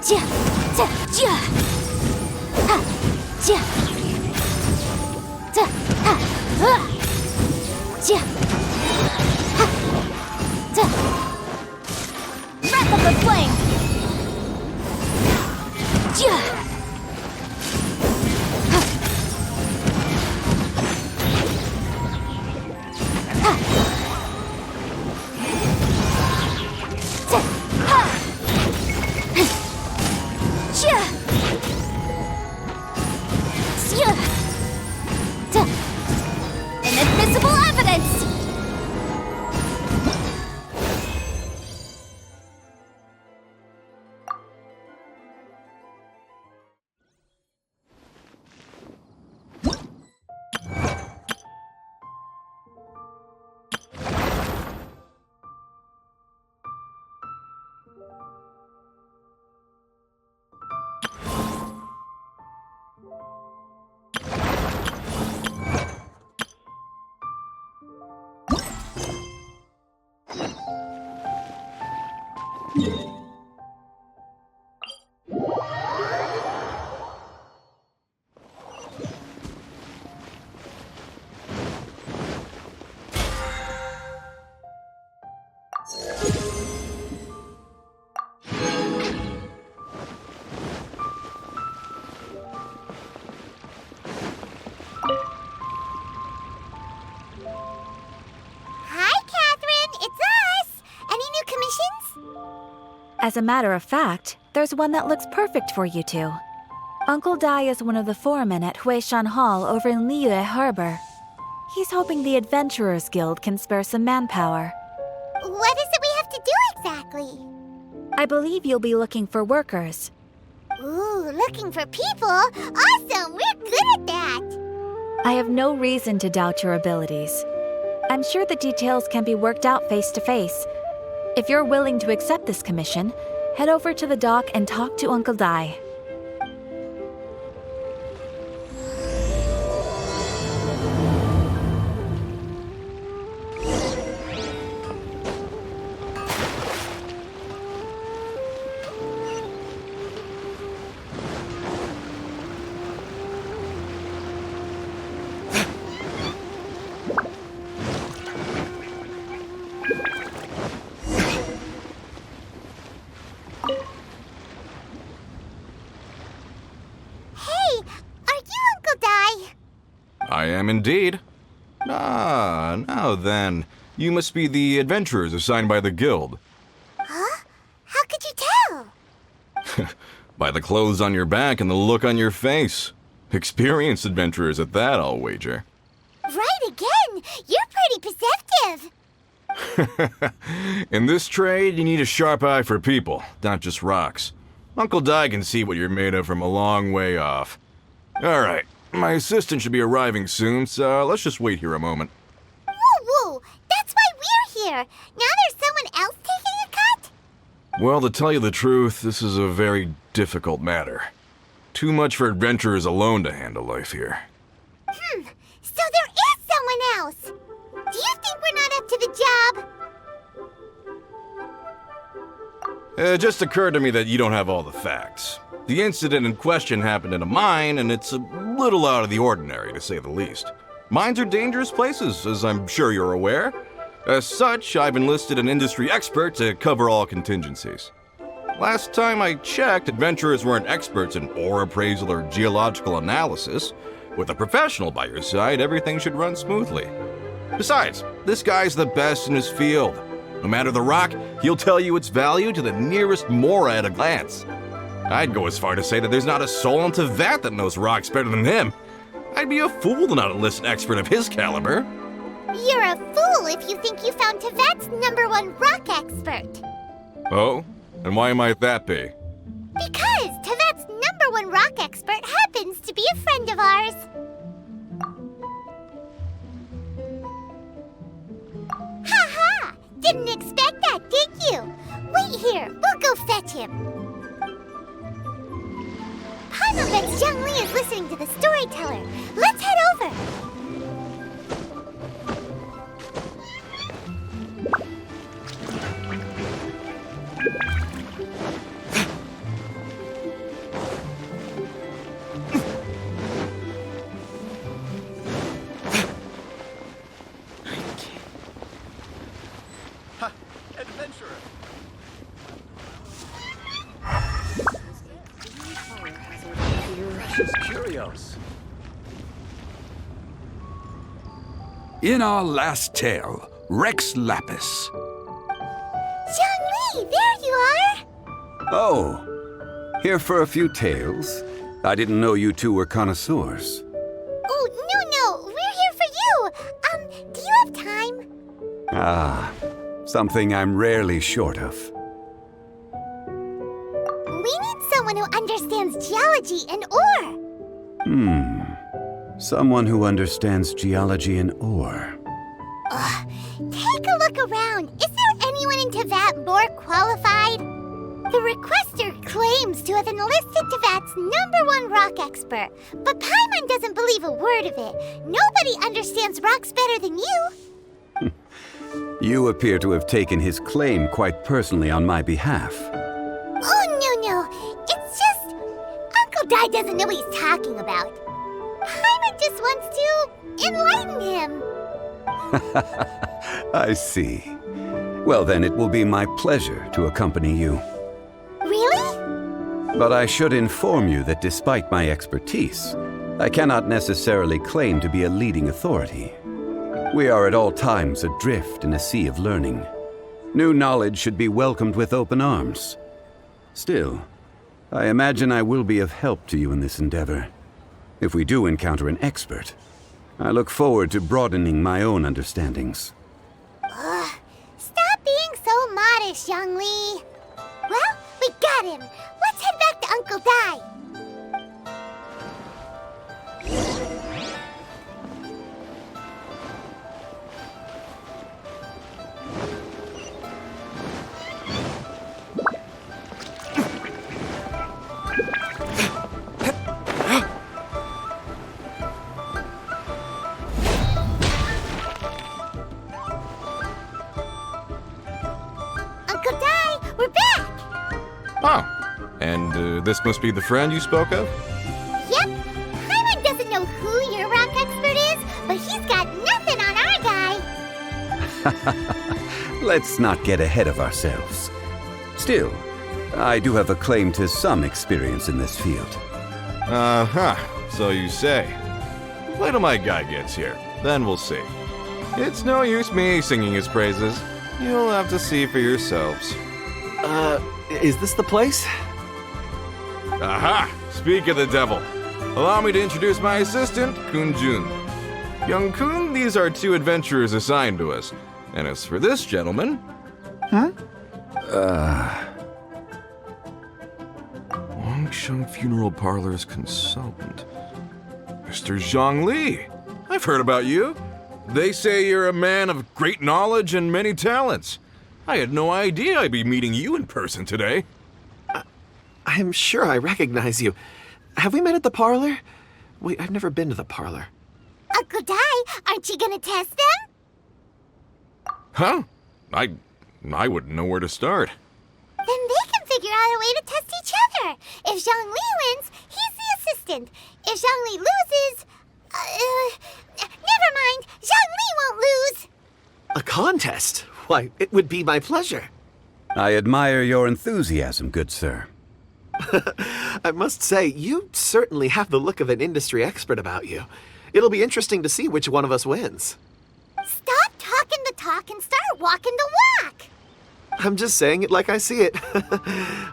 Wrap up the flame! Inadmissible evidence! As a matter of fact, there's one that looks perfect for you two. Uncle Dai is one of the foremen at Huishan Hall over in Liyue Harbor. He's hoping the Adventurers Guild can spare some manpower. What is it we have to do exactly? I believe you'll be looking for workers. Ooh, looking for people? Awesome! We're good at that! I have no reason to doubt your abilities. I'm sure the details can be worked out face to face. If you're willing to accept this commission, head over to the dock and talk to Uncle Dai. I am indeed. Ah, now then. You must be the adventurers assigned by the guild. Huh? How could you tell? By the clothes on your back and the look on your face. Experienced adventurers at that, I'll wager. Right again! You're pretty perceptive! In this trade, you need a sharp eye for people, not just rocks. Uncle Dai can see what you're made of from a long way off. All right. My assistant should be arriving soon, so let's just wait here a moment. Woo-woo! That's why we're here! Now there's someone else taking a cut? Well, to tell you the truth, this is a very difficult matter. Too much for adventurers alone to handle life here. So there is someone else! Do you think we're not up to the job? It just occurred to me that you don't have all the facts. The incident in question happened in a mine, and it's a little out of the ordinary, to say the least. Mines are dangerous places, as I'm sure you're aware. As such, I've enlisted an industry expert to cover all contingencies. Last time I checked, adventurers weren't experts in ore appraisal or geological analysis. With a professional by your side, everything should run smoothly. Besides, this guy's the best in his field. No matter the rock, he'll tell you its value to the nearest mora at a glance. I'd go as far to say that there's not a soul on Tevat that knows rocks better than him. I'd be a fool to not enlist an expert of his caliber. You're a fool if you think you found Tevat's #1 rock expert. Oh? And why might that be? Because Tevat's #1 rock expert happens to be a friend of ours. Ha-ha! Didn't expect that, did you? Wait here, we'll go fetch him. Paimon bets Zhongli is listening to the storyteller. Let's head over. She's curious. In our last tale, Rex Lapis. Zhongli, there you are! Oh, here for a few tales? I didn't know you two were connoisseurs. Oh, no, we're here for you! Do you have time? Ah, something I'm rarely short of. We need someone who understands geology and ore. Someone who understands geology and ore. Take a look around. Is there anyone in Teyvat more qualified? The requester claims to have enlisted Teyvat's #1 rock expert, but Paimon doesn't believe a word of it. Nobody understands rocks better than you. You appear to have taken his claim quite personally on my behalf. Oh, no. It's just... Uncle Dai doesn't know what he's talking about. Paimon just wants to enlighten him. I see. Well, then it will be my pleasure to accompany you. Really? But I should inform you that despite my expertise, I cannot necessarily claim to be a leading authority. We are at all times adrift in a sea of learning. New knowledge should be welcomed with open arms. Still, I imagine I will be of help to you in this endeavor. If we do encounter an expert, I look forward to broadening my own understandings. Stop being so modest, Zhongli. Well, we got him. Let's head back to Uncle Dai. Uncle Dai, we're back! Oh, and this must be the friend you spoke of? Yep. Paimon doesn't know who your rock expert is, but he's got nothing on our guy. Let's not get ahead of ourselves. Still, I do have a claim to some experience in this field. So you say. Wait till my guy gets here, then we'll see. It's no use me singing his praises. You'll have to see for yourselves. Is this the place? Aha! Speak of the devil. Allow me to introduce my assistant, Kun Jun. Young Kun, these are 2 adventurers assigned to us. And as for this gentleman... Wangsheng Funeral Parlor's consultant. Mr. Zhongli. I've heard about you. They say you're a man of great knowledge and many talents. I had no idea I'd be meeting you in person today. I'm sure I recognize you. Have we met at the parlor? Wait, I've never been to the parlor. Uncle Dai, aren't you gonna test them? Huh? I wouldn't know where to start. Then they can figure out a way to test each other. If Zhongli wins, he's the assistant. If Zhongli loses... never mind. Zhongli won't lose. A contest? Why, it would be my pleasure. I admire your enthusiasm, good sir. I must say, you certainly have the look of an industry expert about you. It'll be interesting to see which one of us wins. Stop talking the talk and start walking the walk. I'm just saying it like I see it.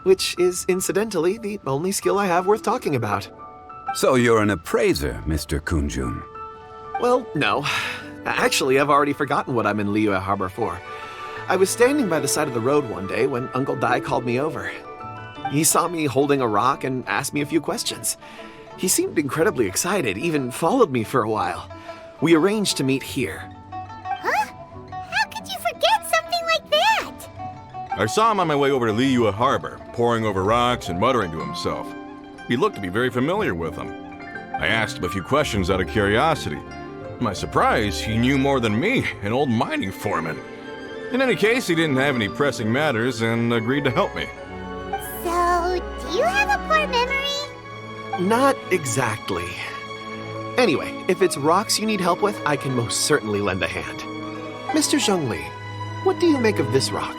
Which is, incidentally, the only skill I have worth talking about. So you're an appraiser, Mr. Kun Jun. Well, no. Actually, I've already forgotten what I'm in Liyue Harbor for. I was standing by the side of the road one day when Uncle Dai called me over. He saw me holding a rock and asked me a few questions. He seemed incredibly excited, even followed me for a while. We arranged to meet here. Huh? How could you forget something like that? I saw him on my way over to Liyue Harbor, poring over rocks and muttering to himself. He looked to be very familiar with them. I asked him a few questions out of curiosity. To my surprise, he knew more than me, an old mining foreman. In any case, he didn't have any pressing matters and agreed to help me. So, do you have a poor memory? Not exactly. Anyway, if it's rocks you need help with, I can most certainly lend a hand. Mr. Zhongli, what do you make of this rock?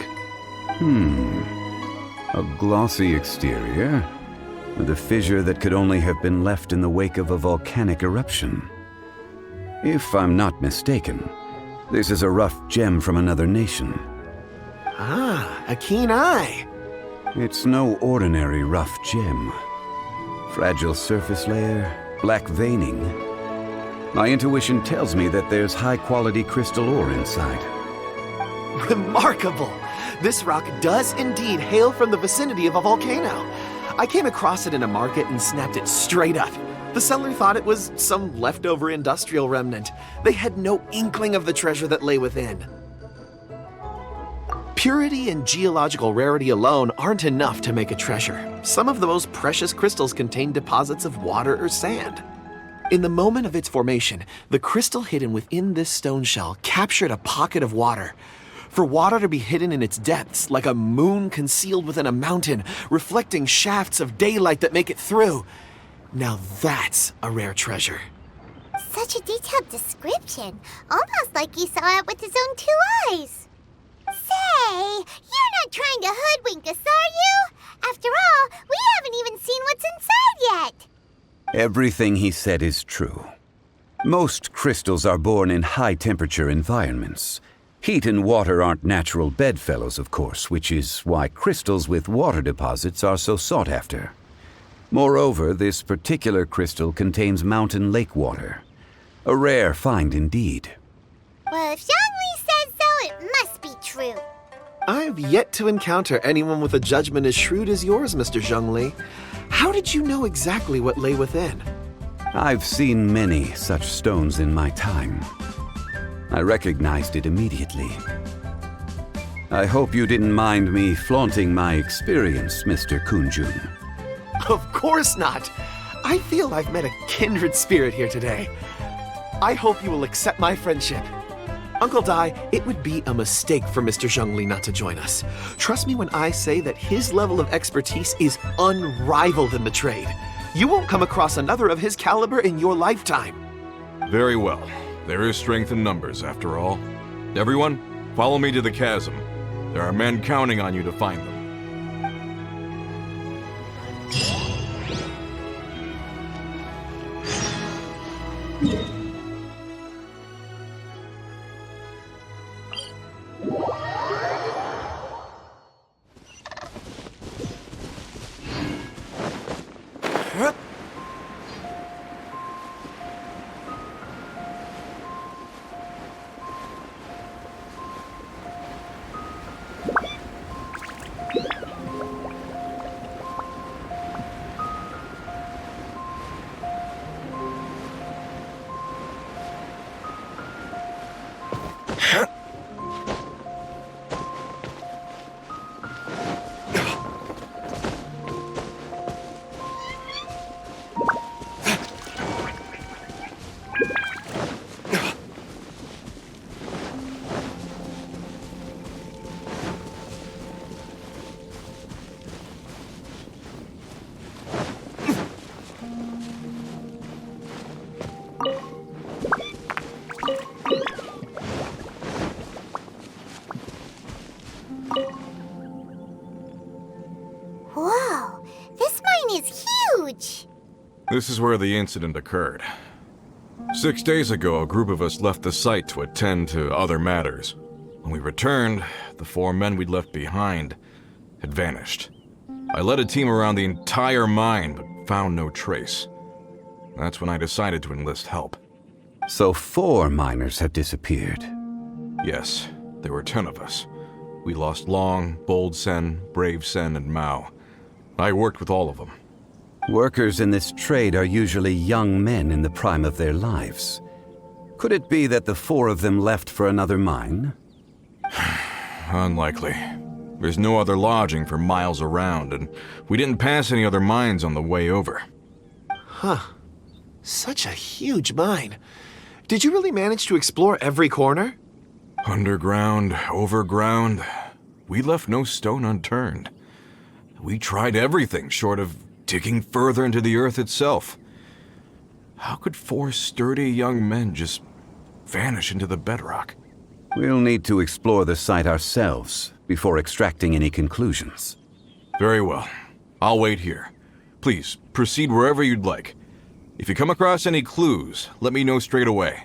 A glossy exterior, with a fissure that could only have been left in the wake of a volcanic eruption. If I'm not mistaken, this is a rough gem from another nation. Ah, a keen eye. It's no ordinary rough gem. Fragile surface layer, black veining. My intuition tells me that there's high-quality crystal ore inside. Remarkable! This rock does indeed hail from the vicinity of a volcano. I came across it in a market and snapped it straight up. The seller thought it was some leftover industrial remnant. They had no inkling of the treasure that lay within. Purity and geological rarity alone aren't enough to make a treasure. Some of the most precious crystals contain deposits of water or sand. In the moment of its formation, the crystal hidden within this stone shell captured a pocket of water. For water to be hidden in its depths, like a moon concealed within a mountain, reflecting shafts of daylight that make it through. Now that's a rare treasure. Such a detailed description. Almost like he saw it with his own 2 eyes. Say, you're not trying to hoodwink us, are you? After all, we haven't even seen what's inside yet. Everything he said is true. Most crystals are born in high-temperature environments. Heat and water aren't natural bedfellows, of course, which is why crystals with water deposits are so sought after. Moreover, this particular crystal contains mountain lake water. A rare find indeed. Well, if Zhongli says so, it must be true. I've yet to encounter anyone with a judgment as shrewd as yours, Mr. Zhongli. How did you know exactly what lay within? I've seen many such stones in my time. I recognized it immediately. I hope you didn't mind me flaunting my experience, Mr. Kun Jun. Of course not. I feel I've met a kindred spirit here today. I hope you will accept my friendship. Uncle Dai, it would be a mistake for Mr. Zhongli not to join us. Trust me when I say that his level of expertise is unrivaled in the trade. You won't come across another of his caliber in your lifetime. Very well. There is strength in numbers, after all. Everyone, follow me to the chasm. There are men counting on you to find them. Whoa, this mine is huge! This is where the incident occurred. 6 days ago, a group of us left the site to attend to other matters. When we returned, the 4 men we'd left behind had vanished. I led a team around the entire mine, but found no trace. That's when I decided to enlist help. So 4 miners have disappeared. Yes, there were 10 of us. We lost Long, Bold Sen, Brave Sen, and Mao. I worked with all of them. Workers in this trade are usually young men in the prime of their lives. Could it be that the 4 of them left for another mine? Unlikely. There's no other lodging for miles around, and we didn't pass any other mines on the way over. Huh. Such a huge mine. Did you really manage to explore every corner? Underground, overground. We left no stone unturned. We tried everything short of digging further into the earth itself. How could 4 sturdy young men just vanish into the bedrock? We'll need to explore the site ourselves before extracting any conclusions. Very well. I'll wait here. Please, proceed wherever you'd like. If you come across any clues, let me know straight away.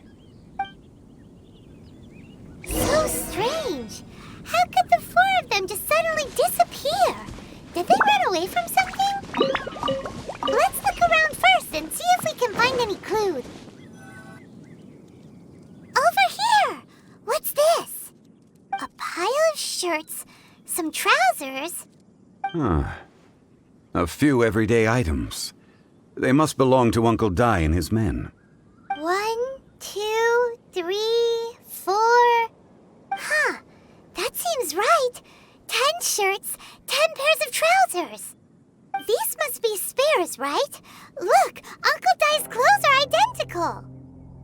So strange. How could the four of them just suddenly disappear? Did they run away from something? Let's look around first and see if we can find any clues. Over here! What's this? A pile of shirts, some trousers. A few everyday items. They must belong to Uncle Dai and his men. 1, 2, 3, 4. Huh, that seems right. 10 shirts, 10 pairs of trousers. These must be spares, right? Look, Uncle Dai's clothes are identical.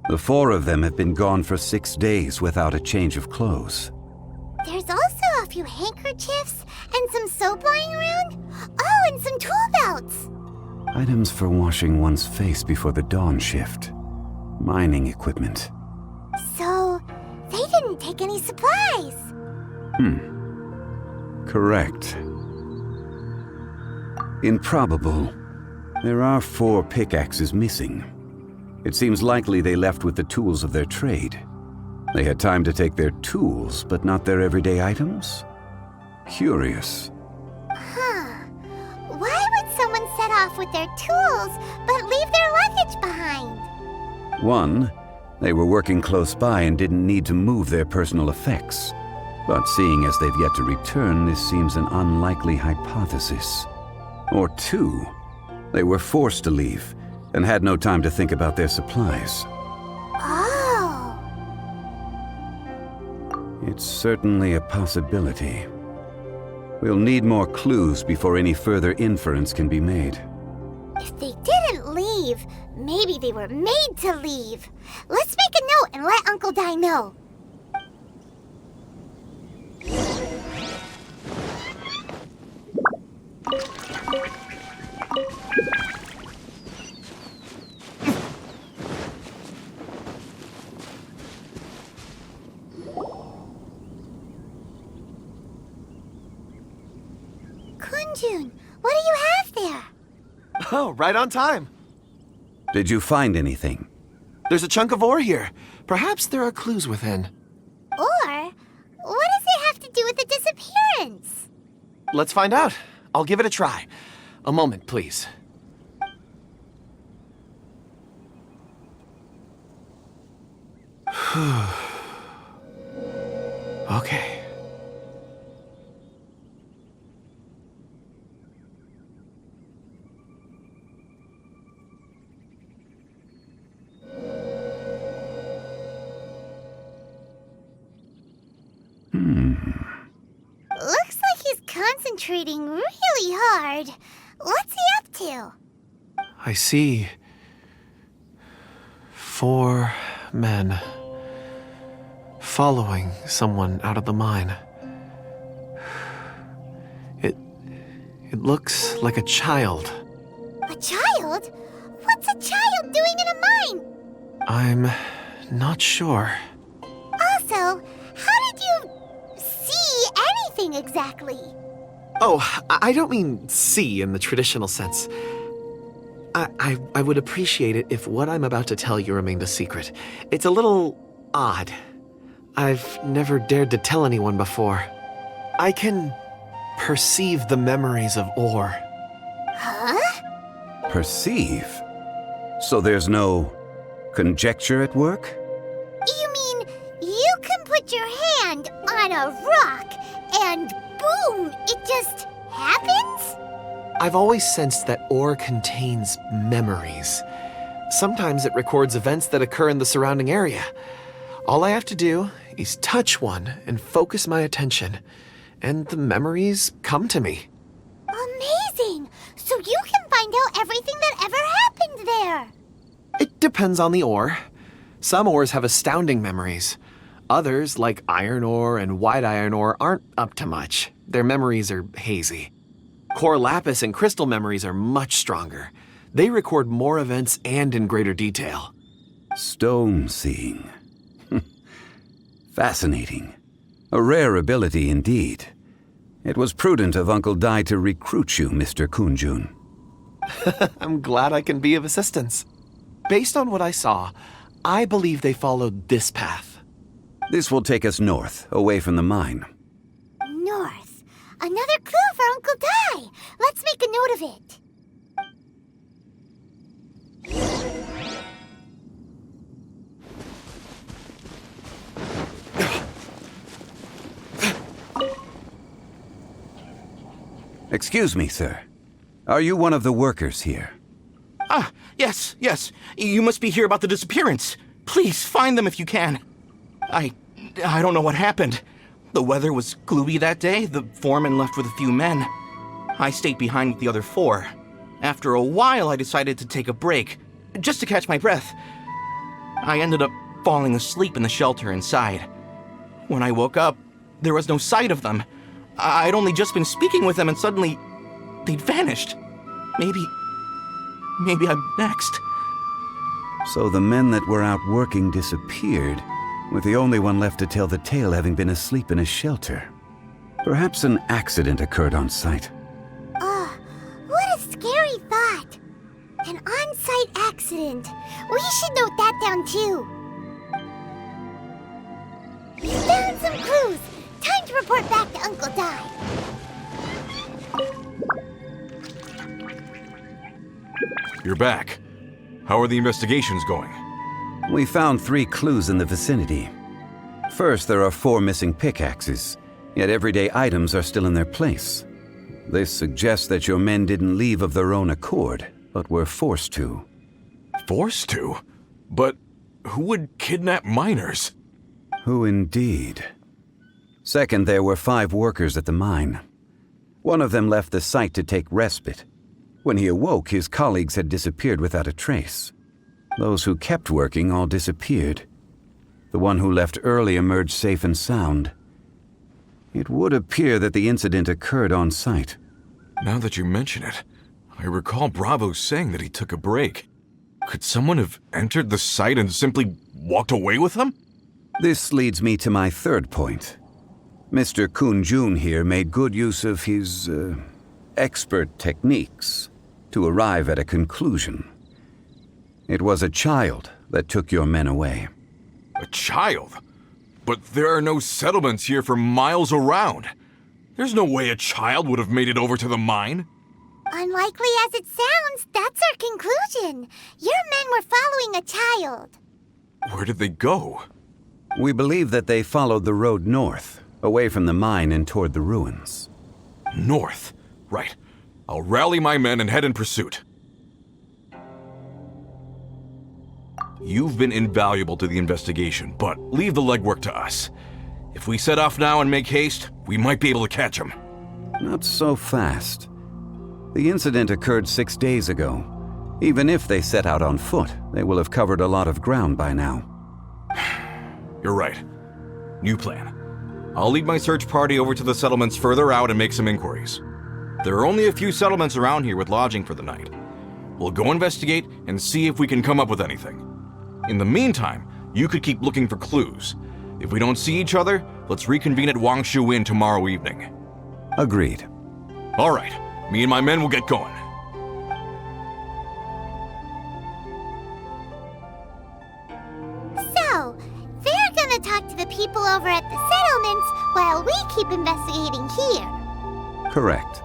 The four of them have been gone for 6 days without a change of clothes. There's also a few handkerchiefs and some soap lying around. Oh, and some tool belts. Items for washing one's face before the dawn shift. Mining equipment. So, they didn't take any supplies. Correct. Improbable. There are 4 pickaxes missing. It seems likely they left with the tools of their trade. They had time to take their tools, but not their everyday items? Curious. Huh. Why would someone set off with their tools, but leave their luggage behind? 1, they were working close by and didn't need to move their personal effects. But seeing as they've yet to return, this seems an unlikely hypothesis. Or 2, they were forced to leave and had no time to think about their supplies. Oh. It's certainly a possibility. We'll need more clues before any further inference can be made. If they didn't leave, maybe they were made to leave. Let's make a note and let Uncle Dai know. Kun Jun, what do you have there? Oh, right on time. Did you find anything? There's a chunk of ore here. Perhaps there are clues within. Or, what does it have to do with the disappearance? Let's find out. I'll give it a try. A moment, please. Okay. Looks like he's concentrating really hard. What's he up to? I see 4 men following someone out of the mine. It looks like a child. A child? What's a child doing in a mine? I'm not sure. Also, how did you see anything exactly? Oh, I don't mean see in the traditional sense. I would appreciate it if what I'm about to tell you remained a secret. It's a little odd. I've never dared to tell anyone before. I can perceive the memories of ore. Huh? Perceive? So there's no conjecture at work? You mean you can put your hand on a rock and boom, it just happens? I've always sensed that ore contains memories. Sometimes it records events that occur in the surrounding area. All I have to do is touch one and focus my attention, and the memories come to me. Amazing! So you can find out everything that ever happened there. It depends on the ore. Some ores have astounding memories. Others, like iron ore and white iron ore, aren't up to much. Their memories are hazy. Core lapis and crystal memories are much stronger. They record more events and in greater detail. Stone seeing. Fascinating. A rare ability indeed. It was prudent of Uncle Dai to recruit you, Mr. Kun Jun. I'm glad I can be of assistance. Based on what I saw, I believe they followed this path. This will take us north, away from the mine. North. Another clue for Uncle Dai. Let's make a note of it. Excuse me, sir. Are you one of the workers here? Ah, yes. You must be here about the disappearance. Please, find them if you can. I don't know what happened. The weather was gloomy that day. The foreman left with a few men. I stayed behind with the other 4. After a while, I decided to take a break, just to catch my breath. I ended up falling asleep in the shelter inside. When I woke up, there was no sight of them. I'd only just been speaking with them and suddenly they'd vanished. Maybe I'm next. So the men that were out working disappeared, with the only one left to tell the tale having been asleep in a shelter. Perhaps an accident occurred on site. What a scary thought. An on-site accident. We should note that down too. We found some clues. Time to report back to Uncle Dai. You're back. How are the investigations going? We found 3 clues in the vicinity. First, there are 4 missing pickaxes, yet everyday items are still in their place. This suggests that your men didn't leave of their own accord, but were forced to. Forced to? But who would kidnap miners? Who indeed? Second, there were 5 workers at the mine. One of them left the site to take respite. When he awoke, his colleagues had disappeared without a trace. Those who kept working all disappeared. The one who left early emerged safe and sound. It would appear that the incident occurred on site. Now that you mention it, I recall Bravo saying that he took a break. Could someone have entered the site and simply walked away with them? This leads me to my third point. Mr. Kun Jun here made good use of his, expert techniques to arrive at a conclusion. It was a child that took your men away. A child? But there are no settlements here for miles around. There's no way a child would have made it over to the mine. Unlikely as it sounds, that's our conclusion. Your men were following a child. Where did they go? We believe that they followed the road north, away from the mine and toward the ruins. North. Right. I'll rally my men and head in pursuit. You've been invaluable to the investigation, but leave the legwork to us. If we set off now and make haste, we might be able to catch them. Not so fast. The incident occurred 6 days ago. Even if they set out on foot, they will have covered a lot of ground by now. You're right. New plan. I'll lead my search party over to the settlements further out and make some inquiries. There are only a few settlements around here with lodging for the night. We'll go investigate and see if we can come up with anything. In the meantime, you could keep looking for clues. If we don't see each other, let's reconvene at Wangshu Inn tomorrow evening. Agreed. All right. Me and my men will get going. So, they're gonna talk to the people over at the settlements while we keep investigating here. Correct.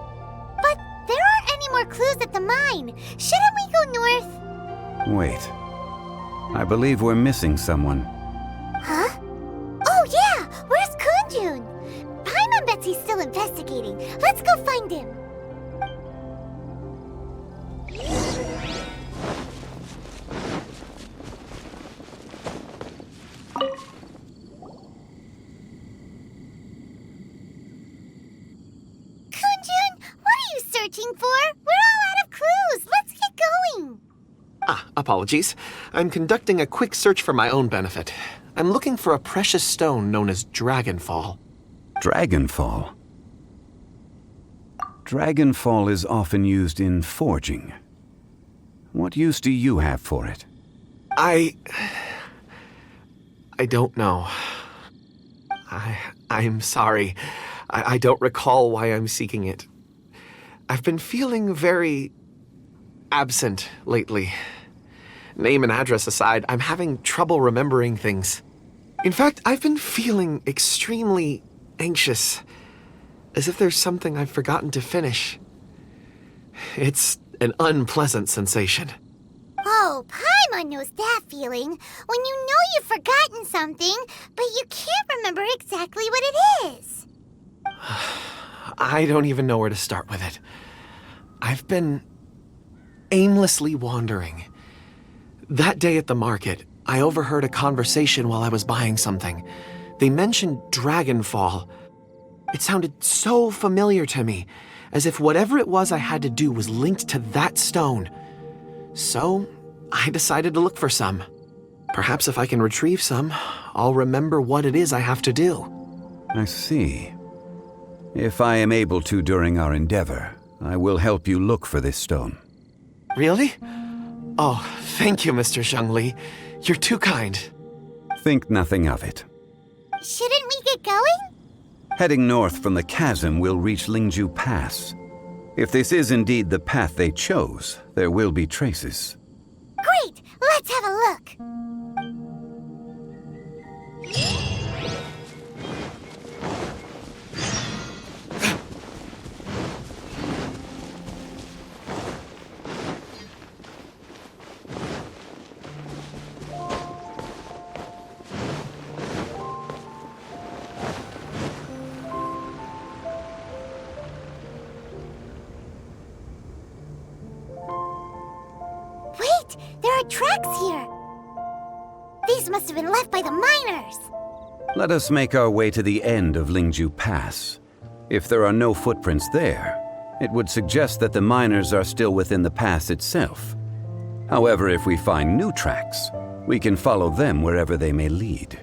But there aren't any more clues at the mine. Shouldn't we go north? Wait. I believe we're missing someone. Huh? Oh yeah! Where's Kun Jun? Paimon bets he's still investigating. Let's go find him. Kun Jun, what are you searching for? We're all out of clues. Let's get going. Apologies. I'm conducting a quick search for my own benefit. I'm looking for a precious stone known as Dragonfall. Dragonfall? Dragonfall is often used in forging. What use do you have for it? I don't know. I'm sorry. I don't recall why I'm seeking it. I've been feeling very absent lately. Name and address aside, I'm having trouble remembering things. In fact, I've been feeling extremely anxious, as if there's something I've forgotten to finish. It's an unpleasant sensation. Oh, Paimon knows that feeling. When you know you've forgotten something, but you can't remember exactly what it is. I don't even know where to start with it. I've been aimlessly wandering. That day at the market, I overheard a conversation while I was buying something. They mentioned Dragonfall. It sounded so familiar to me, as if whatever it was I had to do was linked to that stone. So, I decided to look for some. Perhaps if I can retrieve some, I'll remember what it is I have to do. I see. If I am able to during our endeavor, I will help you look for this stone. Really? Oh, thank you, Mr. Zhongli. You're too kind. Think nothing of it. Shouldn't we get going? Heading north from the chasm, we'll reach Lingju Pass. If this is indeed the path they chose, there will be traces. Great! Let's have a look. Wait! There are tracks here! These must have been left by the miners! Let us make our way to the end of Lingju Pass. If there are no footprints there, it would suggest that the miners are still within the pass itself. However, if we find new tracks, we can follow them wherever they may lead.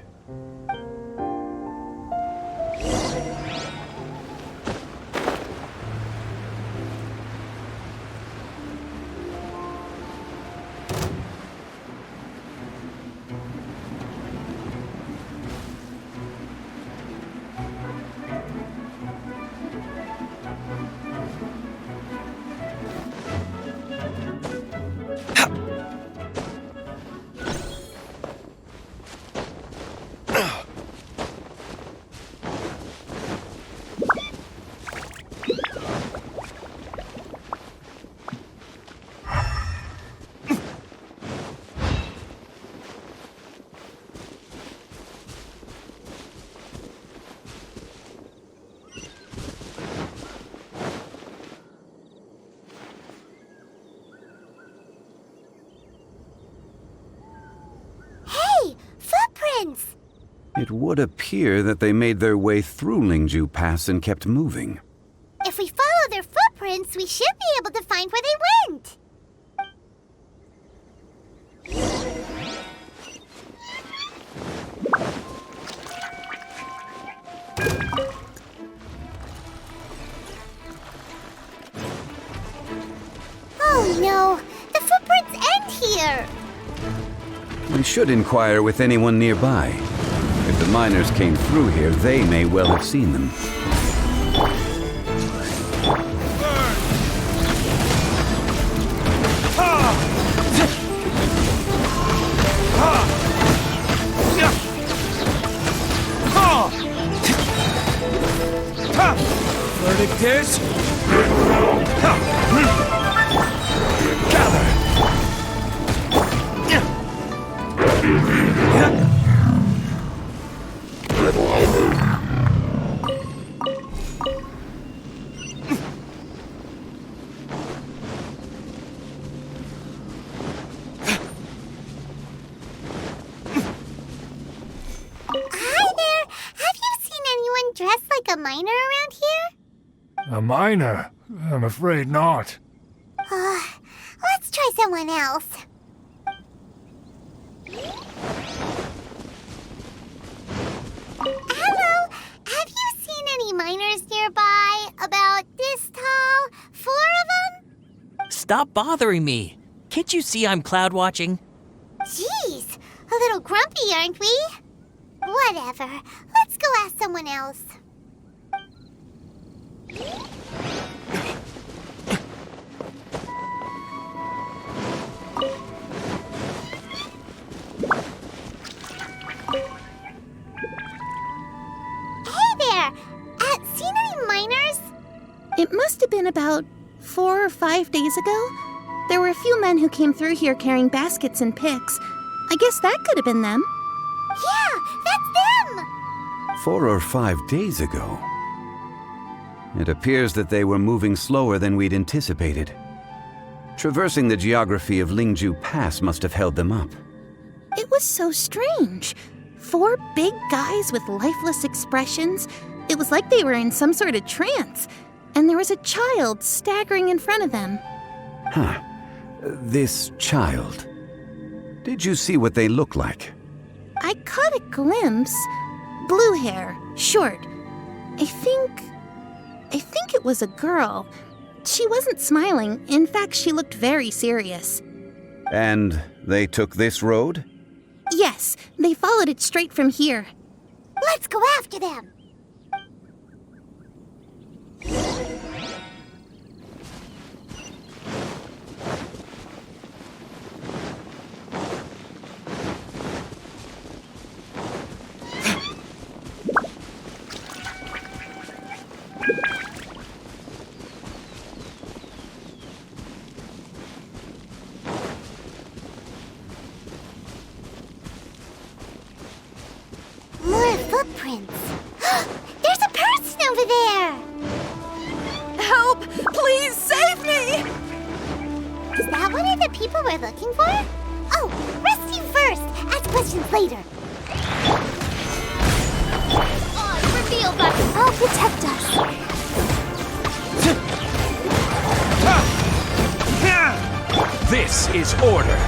It would appear that they made their way through Lingju Pass and kept moving. If we follow their footprints, we should be able to find where they went. Oh no! The footprints end here! We should inquire with anyone nearby. If the miners came through here, they may well have seen them. Verdict is... gather! Dressed like a miner around here? A miner? I'm afraid not. Let's try someone else. Hello, have you seen any miners nearby? About this tall? 4 of them? Stop bothering me. Can't you see I'm cloud watching? Jeez, a little grumpy, aren't we? Whatever. Let's go ask someone else. about 4 or 5 days ago? There were a few men who came through here carrying baskets and picks. I guess that could have been them. Yeah, that's them! 4 or 5 days ago. It appears that they were moving slower than we'd anticipated. Traversing the geography of Lingju Pass must have held them up. It was so strange. 4 big guys with lifeless expressions. It was like they were in some sort of trance. And there was a child staggering in front of them. Huh. This child. Did you see what they look like? I caught a glimpse. Blue hair, short. I think it was a girl. She wasn't smiling. In fact, she looked very serious. And they took this road? Yes, they followed it straight from here. Let's go after them! More footprints. There's a person over there! Help! Please save me! Is that one of the people we're looking for? Oh, rescue first! Ask questions later. Reveal that I'll protect us. This is order.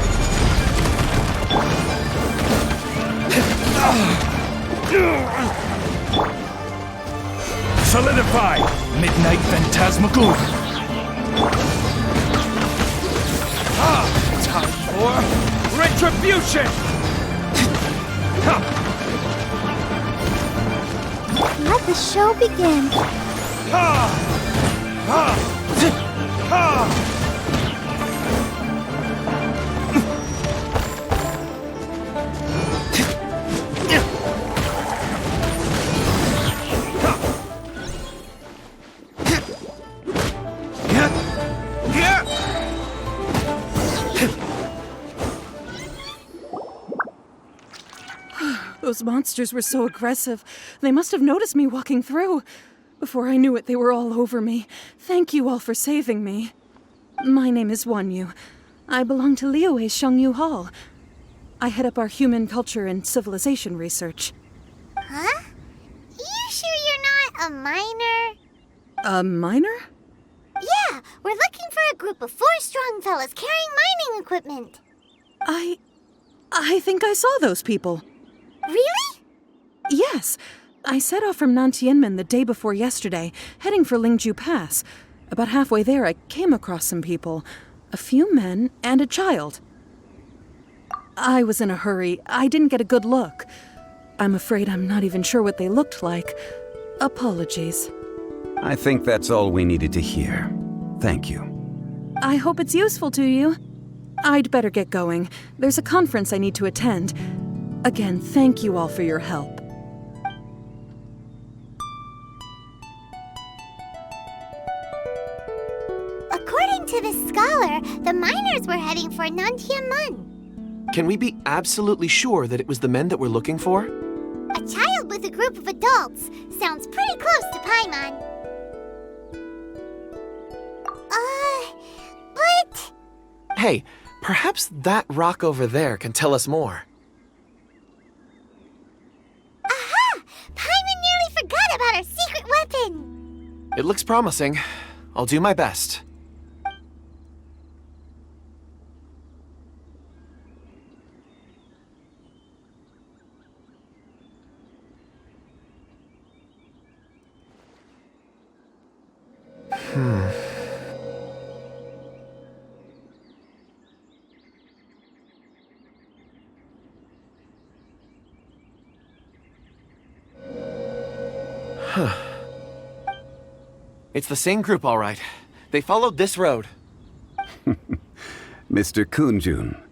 Solidify! Midnight Phantasmagoria! Time for retribution! Let the show begin. Those monsters were so aggressive. They must have noticed me walking through. Before I knew it, they were all over me. Thank you all for saving me. My name is Wanyu. I belong to Liyue's Shangyu Hall. I head up our human culture and civilization research. Huh? You sure you're not a miner? A miner? Yeah, we're looking for a group of 4 strong fellas carrying mining equipment. I think I saw those people. Really? Yes. I set off from Nantianmen the day before yesterday, heading for Lingju Pass. About halfway there, I came across some people. A few men and a child. I was in a hurry. I didn't get a good look. I'm afraid I'm not even sure what they looked like. Apologies. I think that's all we needed to hear. Thank you. I hope it's useful to you. I'd better get going. There's a conference I need to attend. Again, thank you all for your help. According to this scholar, the miners were heading for Nantianmen. Can we be absolutely sure that it was the men that we're looking for? A child with a group of adults sounds pretty close to Paimon. But... Hey, perhaps that rock over there can tell us more. Aha! Paimon nearly forgot about our secret weapon! It looks promising. I'll do my best. It's the same group, all right. They followed this road. Mr. Kun Jun,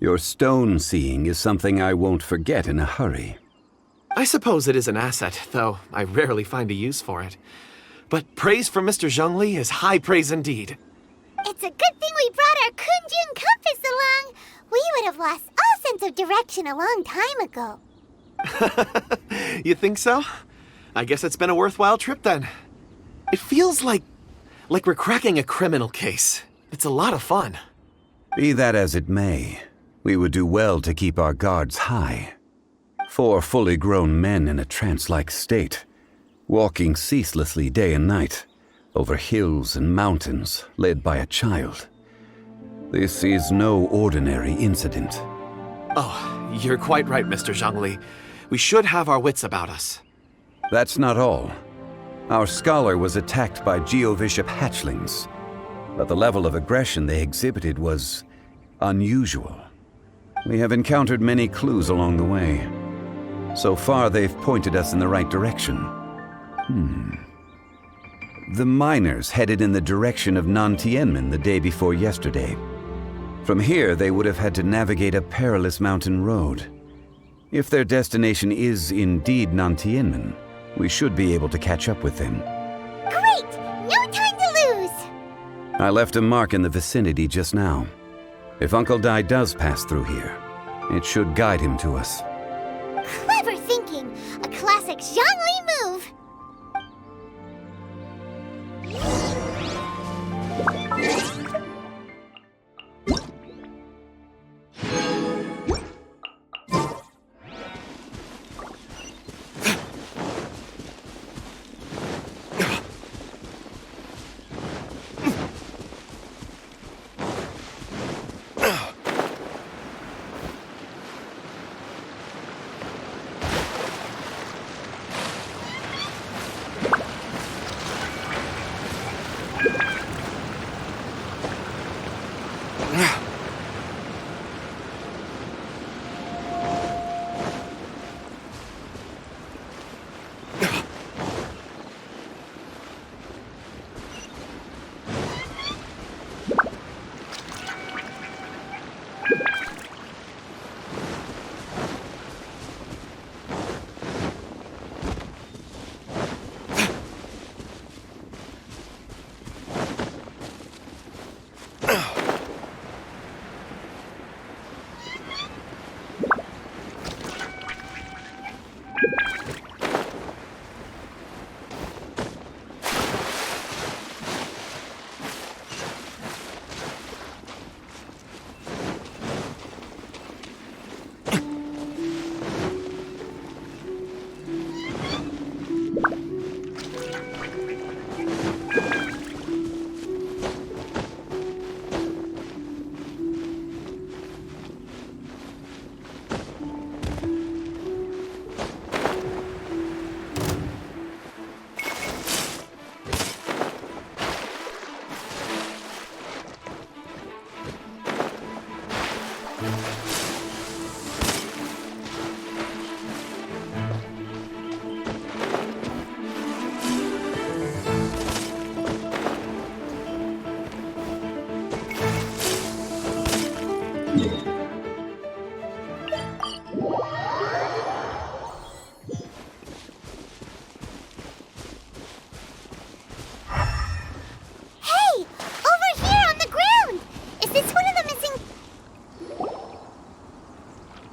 your stone seeing is something I won't forget in a hurry. I suppose it is an asset, though I rarely find a use for it. But praise from Mr. Zhongli is high praise indeed. It's a good thing we brought our Kun Jun compass along. We would have lost all sense of direction a long time ago. You think so? I guess it's been a worthwhile trip then. It feels like we're cracking a criminal case. It's a lot of fun. Be that as it may, we would do well to keep our guards high. 4 fully grown men in a trance-like state, walking ceaselessly day and night, over hills and mountains, led by a child. This is no ordinary incident. Oh, you're quite right, Mr. Zhongli. We should have our wits about us. That's not all. Our scholar was attacked by Geovishap hatchlings, but the level of aggression they exhibited was unusual. We have encountered many clues along the way. So far, they've pointed us in the right direction. The miners headed in the direction of Nantianmen the day before yesterday. From here, they would have had to navigate a perilous mountain road. If their destination is indeed Nantianmen, we should be able to catch up with them. Great! No time to lose! I left a mark in the vicinity just now. If Uncle Dai does pass through here, it should guide him to us. Clever thinking! A classic Zhongli move!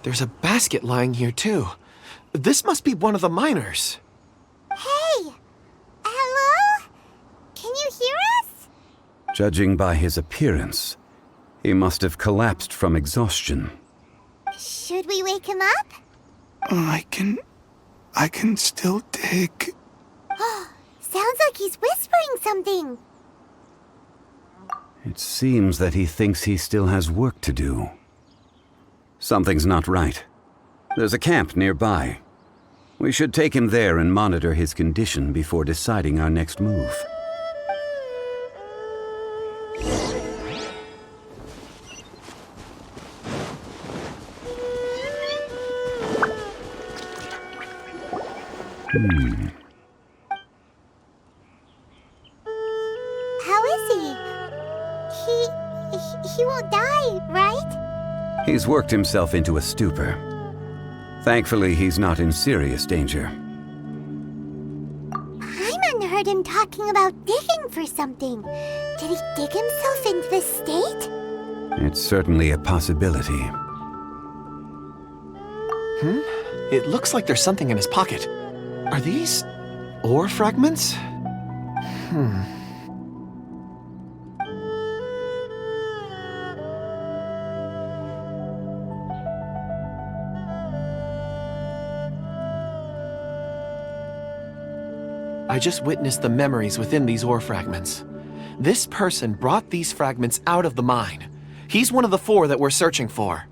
There's a basket lying here, too. This must be one of the miners. Hey! Hello? Can you hear us? Judging by his appearance, he must have collapsed from exhaustion. Should we wake him up? I can still dig. Sounds like he's whispering something. It seems that he thinks he still has work to do. Something's not right. There's a camp nearby. We should take him there and monitor his condition before deciding our next move. How is he? He won't die, right? He's worked himself into a stupor. Thankfully, he's not in serious danger. I'm unhurt heard him talking about digging for something. Did he dig himself into this state? It's certainly a possibility. It looks like there's something in his pocket. Are these ore fragments? I just witnessed the memories within these ore fragments. This person brought these fragments out of the mine. He's one of the 4 that we're searching for.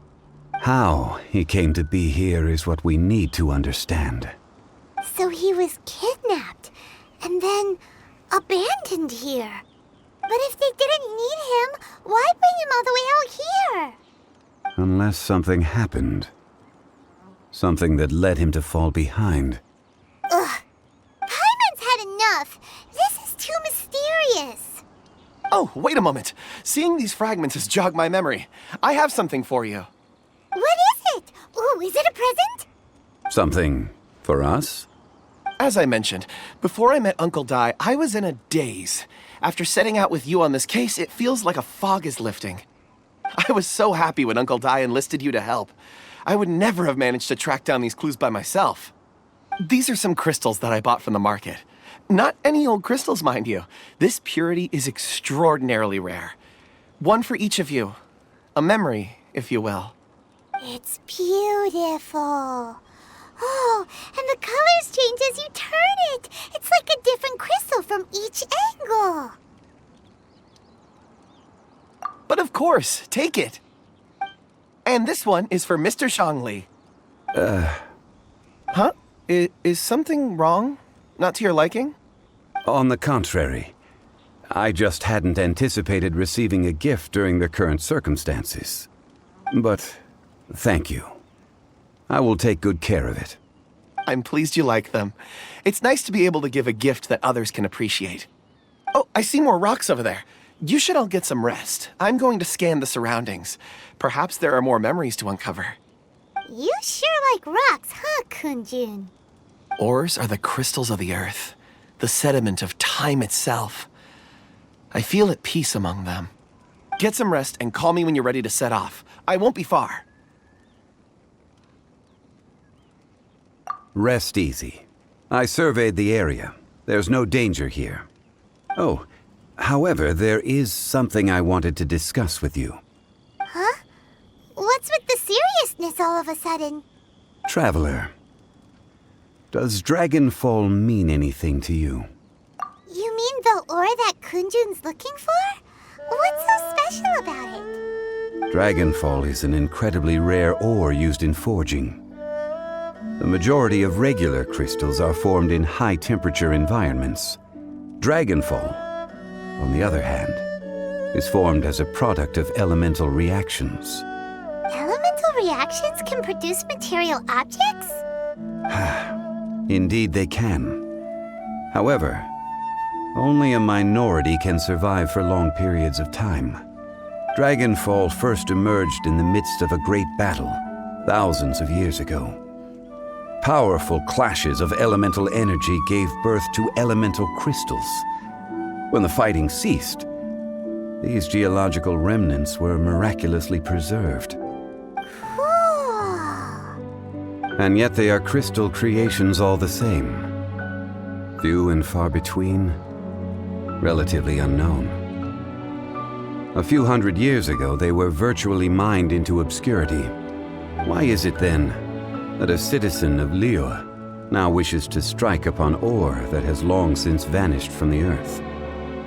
How he came to be here is what we need to understand. So he was kidnapped and then abandoned here. But if they didn't need him, why bring him all the way out here? Unless something happened. Something that led him to fall behind. Ugh. Paimon's had enough. This is too mysterious. Oh, wait a moment. Seeing these fragments has jogged my memory. I have something for you. What is it? Ooh, is it a present? Something for us? As I mentioned, before I met Uncle Dai, I was in a daze. After setting out with you on this case, it feels like a fog is lifting. I was so happy when Uncle Dai enlisted you to help. I would never have managed to track down these clues by myself. These are some crystals that I bought from the market. Not any old crystals, mind you. This purity is extraordinarily rare. One for each of you. A memory, if you will. It's beautiful. Oh, and the colors change as you turn it. It's like a different crystal from each angle. But of course, take it. And this one is for Mr. Zhongli. Huh? Is something wrong? Not to your liking? On the contrary. I just hadn't anticipated receiving a gift during the current circumstances. But thank you. I will take good care of it. I'm pleased you like them. It's nice to be able to give a gift that others can appreciate. Oh, I see more rocks over there. You should all get some rest. I'm going to scan the surroundings. Perhaps there are more memories to uncover. You sure like rocks, huh, Kun Jun? Ores are the crystals of the earth, the sediment of time itself. I feel at peace among them. Get some rest and call me when you're ready to set off. I won't be far. Rest easy. I surveyed the area. There's no danger here. Oh, however, there is something I wanted to discuss with you. Huh? What's with the seriousness all of a sudden? Traveler, does Dragonfall mean anything to you? You mean the ore that Kun Jun's looking for? What's so special about it? Dragonfall is an incredibly rare ore used in forging. The majority of regular crystals are formed in high-temperature environments. Dragonfall, on the other hand, is formed as a product of elemental reactions. Elemental reactions can produce material objects? Indeed they can. However, only a minority can survive for long periods of time. Dragonfall first emerged in the midst of a great battle, thousands of years ago. Powerful clashes of elemental energy gave birth to elemental crystals. When the fighting ceased, these geological remnants were miraculously preserved. Cool. And yet they are crystal creations all the same. Few and far between, relatively unknown. A few hundred years ago, they were virtually mined into obscurity. Why is it then that a citizen of Liyue now wishes to strike upon ore that has long since vanished from the earth?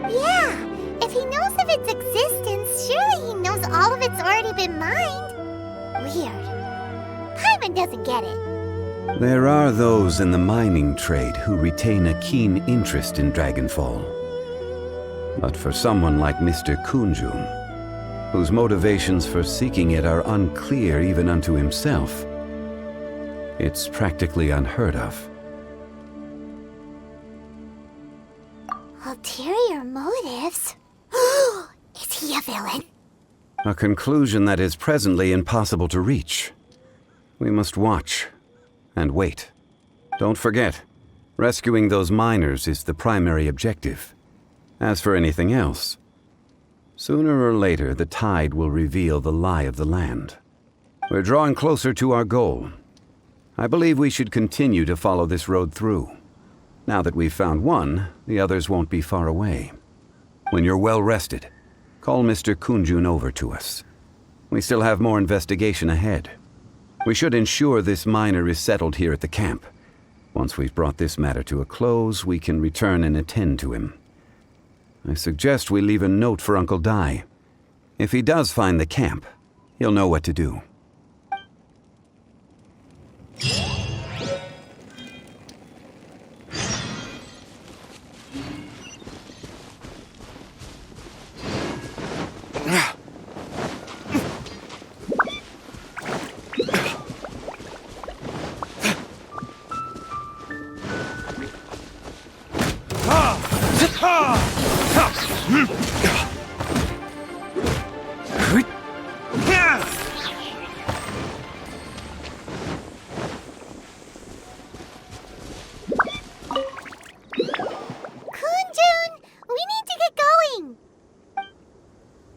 Yeah, if he knows of its existence, surely he knows all of it's already been mined. Weird. Paimon doesn't get it. There are those in the mining trade who retain a keen interest in Dragonfall. But for someone like Mr. Kun Jun, whose motivations for seeking it are unclear even unto himself, it's practically unheard of. Ulterior motives? Is he a villain? A conclusion that is presently impossible to reach. We must watch and wait. Don't forget, Rescuing those miners is the primary objective. As for anything else, sooner or later the tide will reveal the lie of the land. We're drawing closer to our goal. I believe we should continue to follow this road through. Now that we've found one, the others won't be far away. When you're well rested, call Mr. Kun Jun over to us. We still have more investigation ahead. We should ensure this miner is settled here at the camp. Once we've brought this matter to a close, we can return and attend to him. I suggest we leave a note for Uncle Dai. If he does find the camp, he'll know what to do.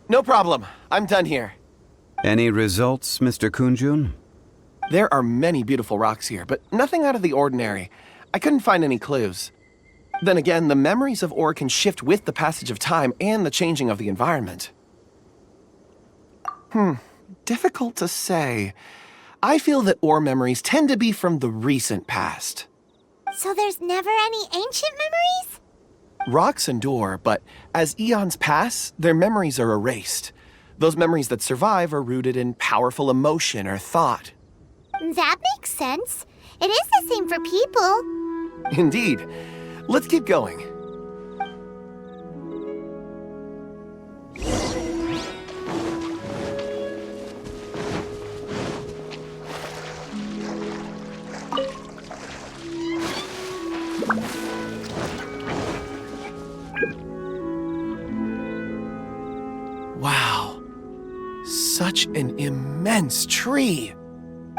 No problem. I'm done here. Any results, Mr. Kun Jun? There are many beautiful rocks here, but nothing out of the ordinary. I couldn't find any clues. Then again, the memories of ore can shift with the passage of time and the changing of the environment. Difficult to say. I feel that ore memories tend to be from the recent past. So there's never any ancient memories? Rocks endure, but as eons pass, their memories are erased. Those memories that survive are rooted in powerful emotion or thought. That makes sense. It is the same for people. Indeed. Let's keep going. Wow. Such an immense tree.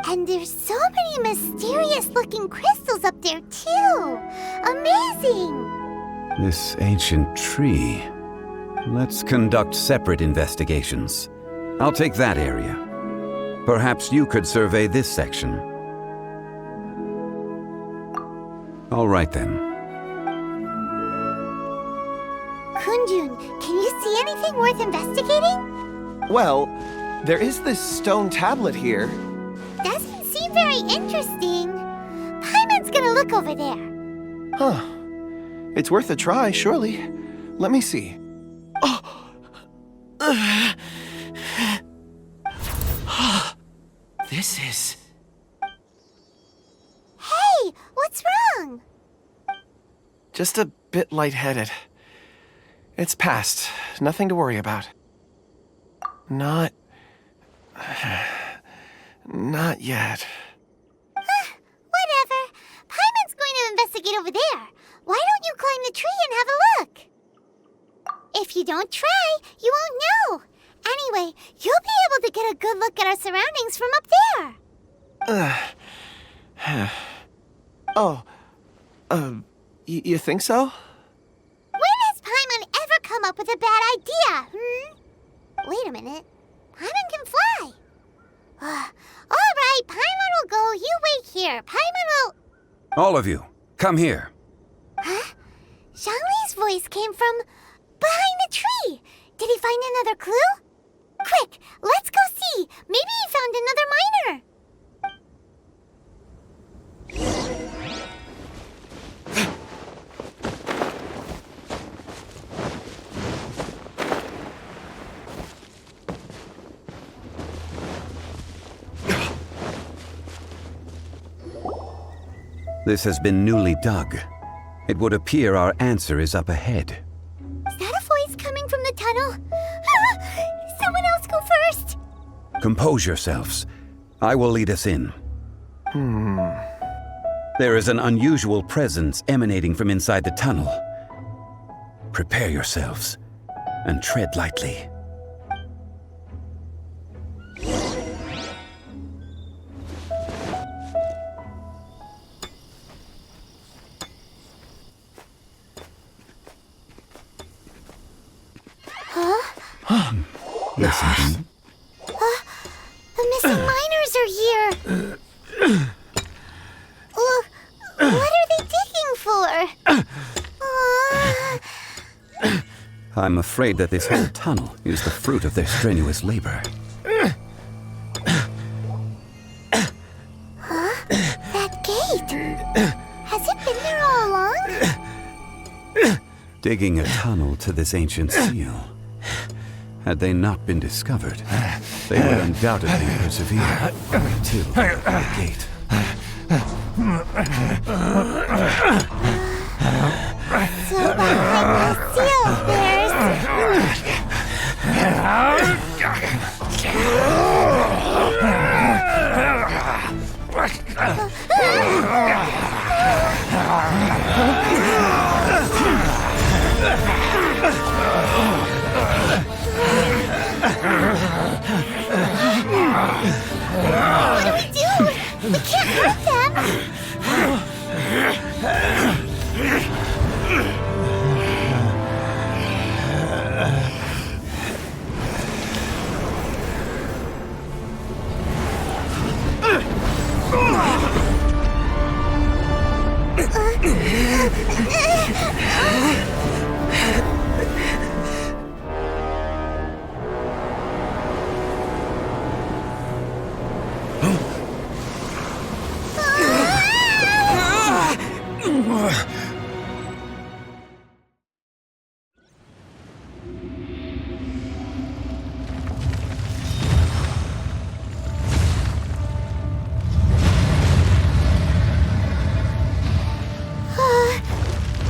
And there's so many mysterious-looking crystals up there, too. Amazing! This ancient tree. Let's conduct separate investigations. I'll take that area. Perhaps you could survey this section. All right, then. Kun Jun, can you see anything worth investigating? Well, there is this stone tablet here. Doesn't seem very interesting. Paimon's gonna look over there. Huh. It's worth a try, surely. Let me see. This is... Hey, what's wrong? just a bit lightheaded. It's past. Nothing to worry about. Not yet. Whatever. Paimon's going to investigate over there. Why don't you climb the tree and have a look? If you don't try, you won't know. Anyway, you'll be able to get a good look at our surroundings from up there. You think so? When has Paimon ever come up with a bad idea, Wait a minute. Paimon can fly. All right, Paimon will go. You wait here. Paimon will... All of you, come here. Huh? Zhongli's voice came from behind the tree. Did he find another clue? Quick, let's go see. Maybe he found another miner. This has been newly dug. It would appear our answer is up ahead. Is that a voice coming from the tunnel? Someone else go first. Compose yourselves. I will lead us in. There is an unusual presence emanating from inside the tunnel. Prepare yourselves and tread lightly. Listen. The missing miners are here. What are they digging for? I'm afraid that this whole tunnel is the fruit of their strenuous labor. That gate. Has it been there all along? Digging a tunnel to this ancient seal. Had they not been discovered, they would undoubtedly persevere to the gate. So behind the seal, there's... What do we do? We can't hurt them!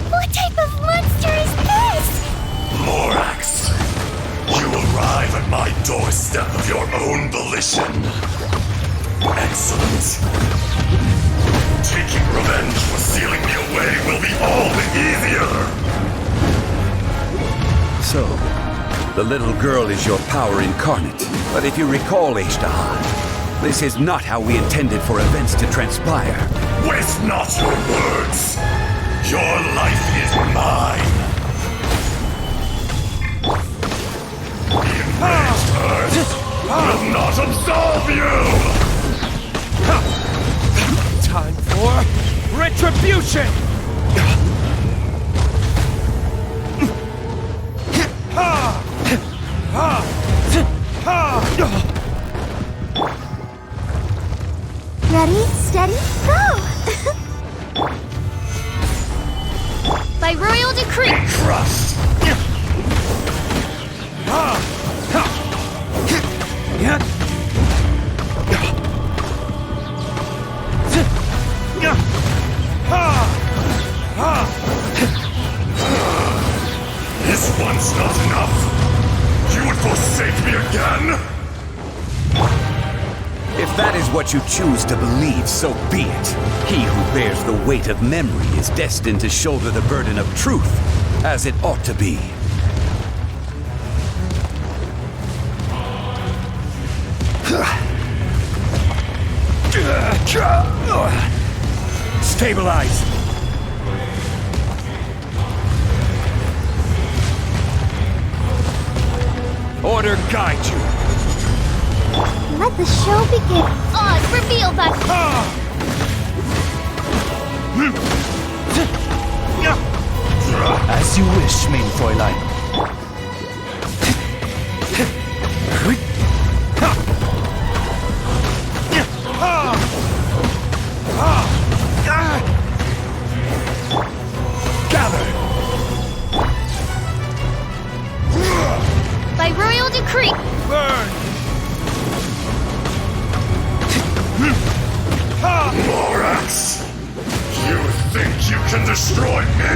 What type of monster is this? Morax, you arrive at my doorstep of your own volition. Excellent. Taking revenge for sealing me away will be all the easier. So, the little girl is your power incarnate. But if you recall, Azhdaha, this is not how we intended for events to transpire. Waste not your words. Your life is mine. The enraged earth will not absolve you! Time for retribution! Ready, steady, go! By royal decree! Trust! This one's not enough! You would forsake me again? If that is what you choose to believe, so be it. He who bears the weight of memory is destined to shoulder the burden of truth, as it ought to be. Stabilize! Order guide you! Let the show begin. Oz, reveal that. As you wish, main Fräulein. Gather! By royal decree. Burn! Morax! You think you can destroy me?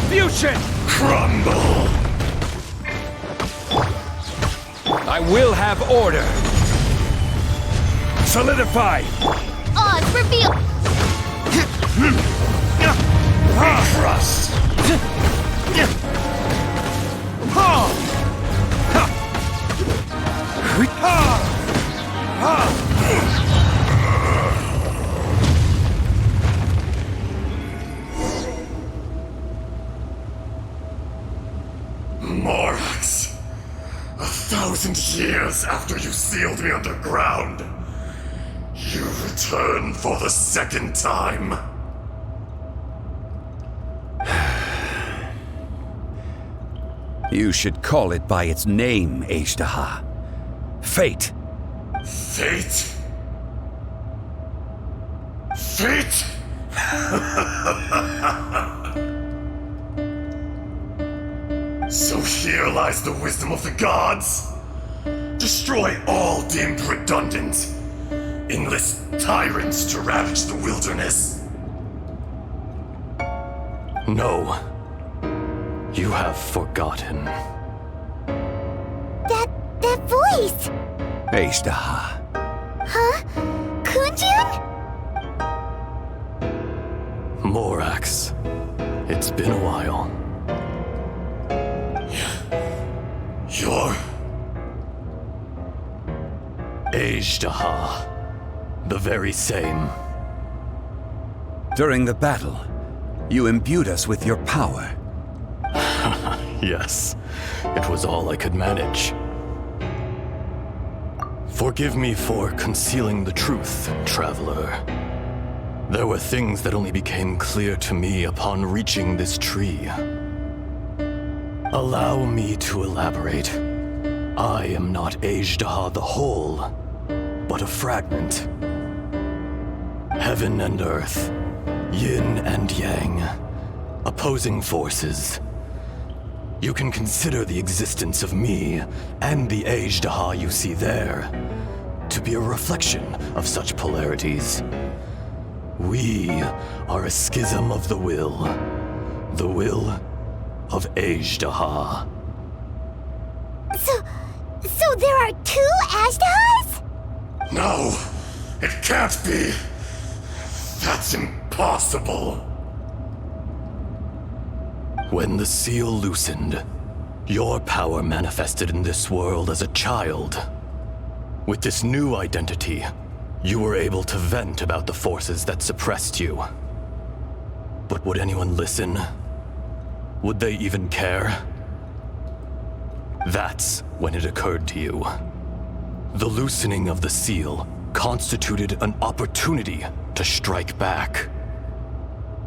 Retribution! Crumble! I will have order. Solidify! Oz, reveal! Crushed! Morax, 1,000 years after you sealed me underground, you return for the second time. You should call it by its name, Azhdaha. Fate. Fate? Fate? So here lies the wisdom of the gods. Destroy all deemed redundant. Enlist tyrants to ravage the wilderness. No. You have forgotten. That voice! Azhdaha. Huh? Kun Jun? Morax. It's been a while. You're... Azhdaha. The very same. During the battle, you imbued us with your power. Yes, it was all I could manage. Forgive me for concealing the truth, traveler. There were things that only became clear to me upon reaching this tree. Allow me to elaborate. I am not Azhdaha the whole, but a fragment. Heaven and earth, yin and yang, opposing forces. You can consider the existence of me and the Azhdaha you see there to be a reflection of such polarities. We are a schism of the will of Azhdaha. So there are two Azhdahas? No, it can't be. That's impossible. When the seal loosened, your power manifested in this world as a child. With this new identity, you were able to vent about the forces that suppressed you. But would anyone listen? Would they even care? That's when it occurred to you. The loosening of the seal constituted an opportunity to strike back.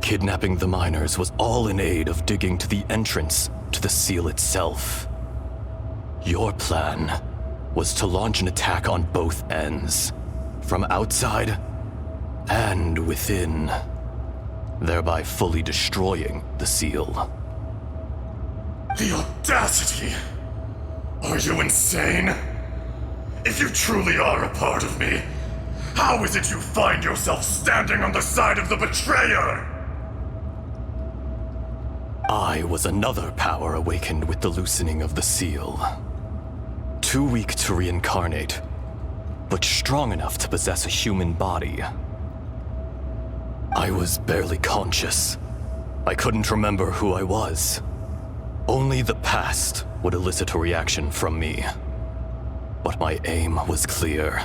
Kidnapping the miners was all in aid of digging to the entrance to the seal itself. Your plan was to launch an attack on both ends, from outside and within, thereby fully destroying the seal. The audacity! Are you insane? If you truly are a part of me, how is it you find yourself standing on the side of the betrayer? I was another power awakened with the loosening of the seal. Too weak to reincarnate, but strong enough to possess a human body. I was barely conscious. I couldn't remember who I was. Only the past would elicit a reaction from me. But my aim was clear.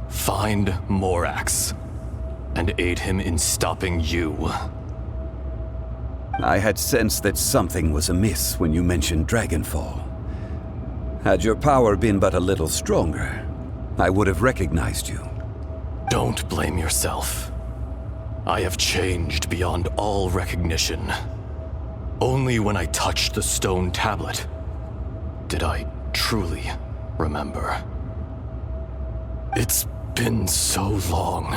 Find Morax and aid him in stopping you. I had sensed that something was amiss when you mentioned Dragonfall. Had your power been but a little stronger, I would have recognized you. Don't blame yourself. I have changed beyond all recognition. Only when I touched the stone tablet did I truly remember. It's been so long.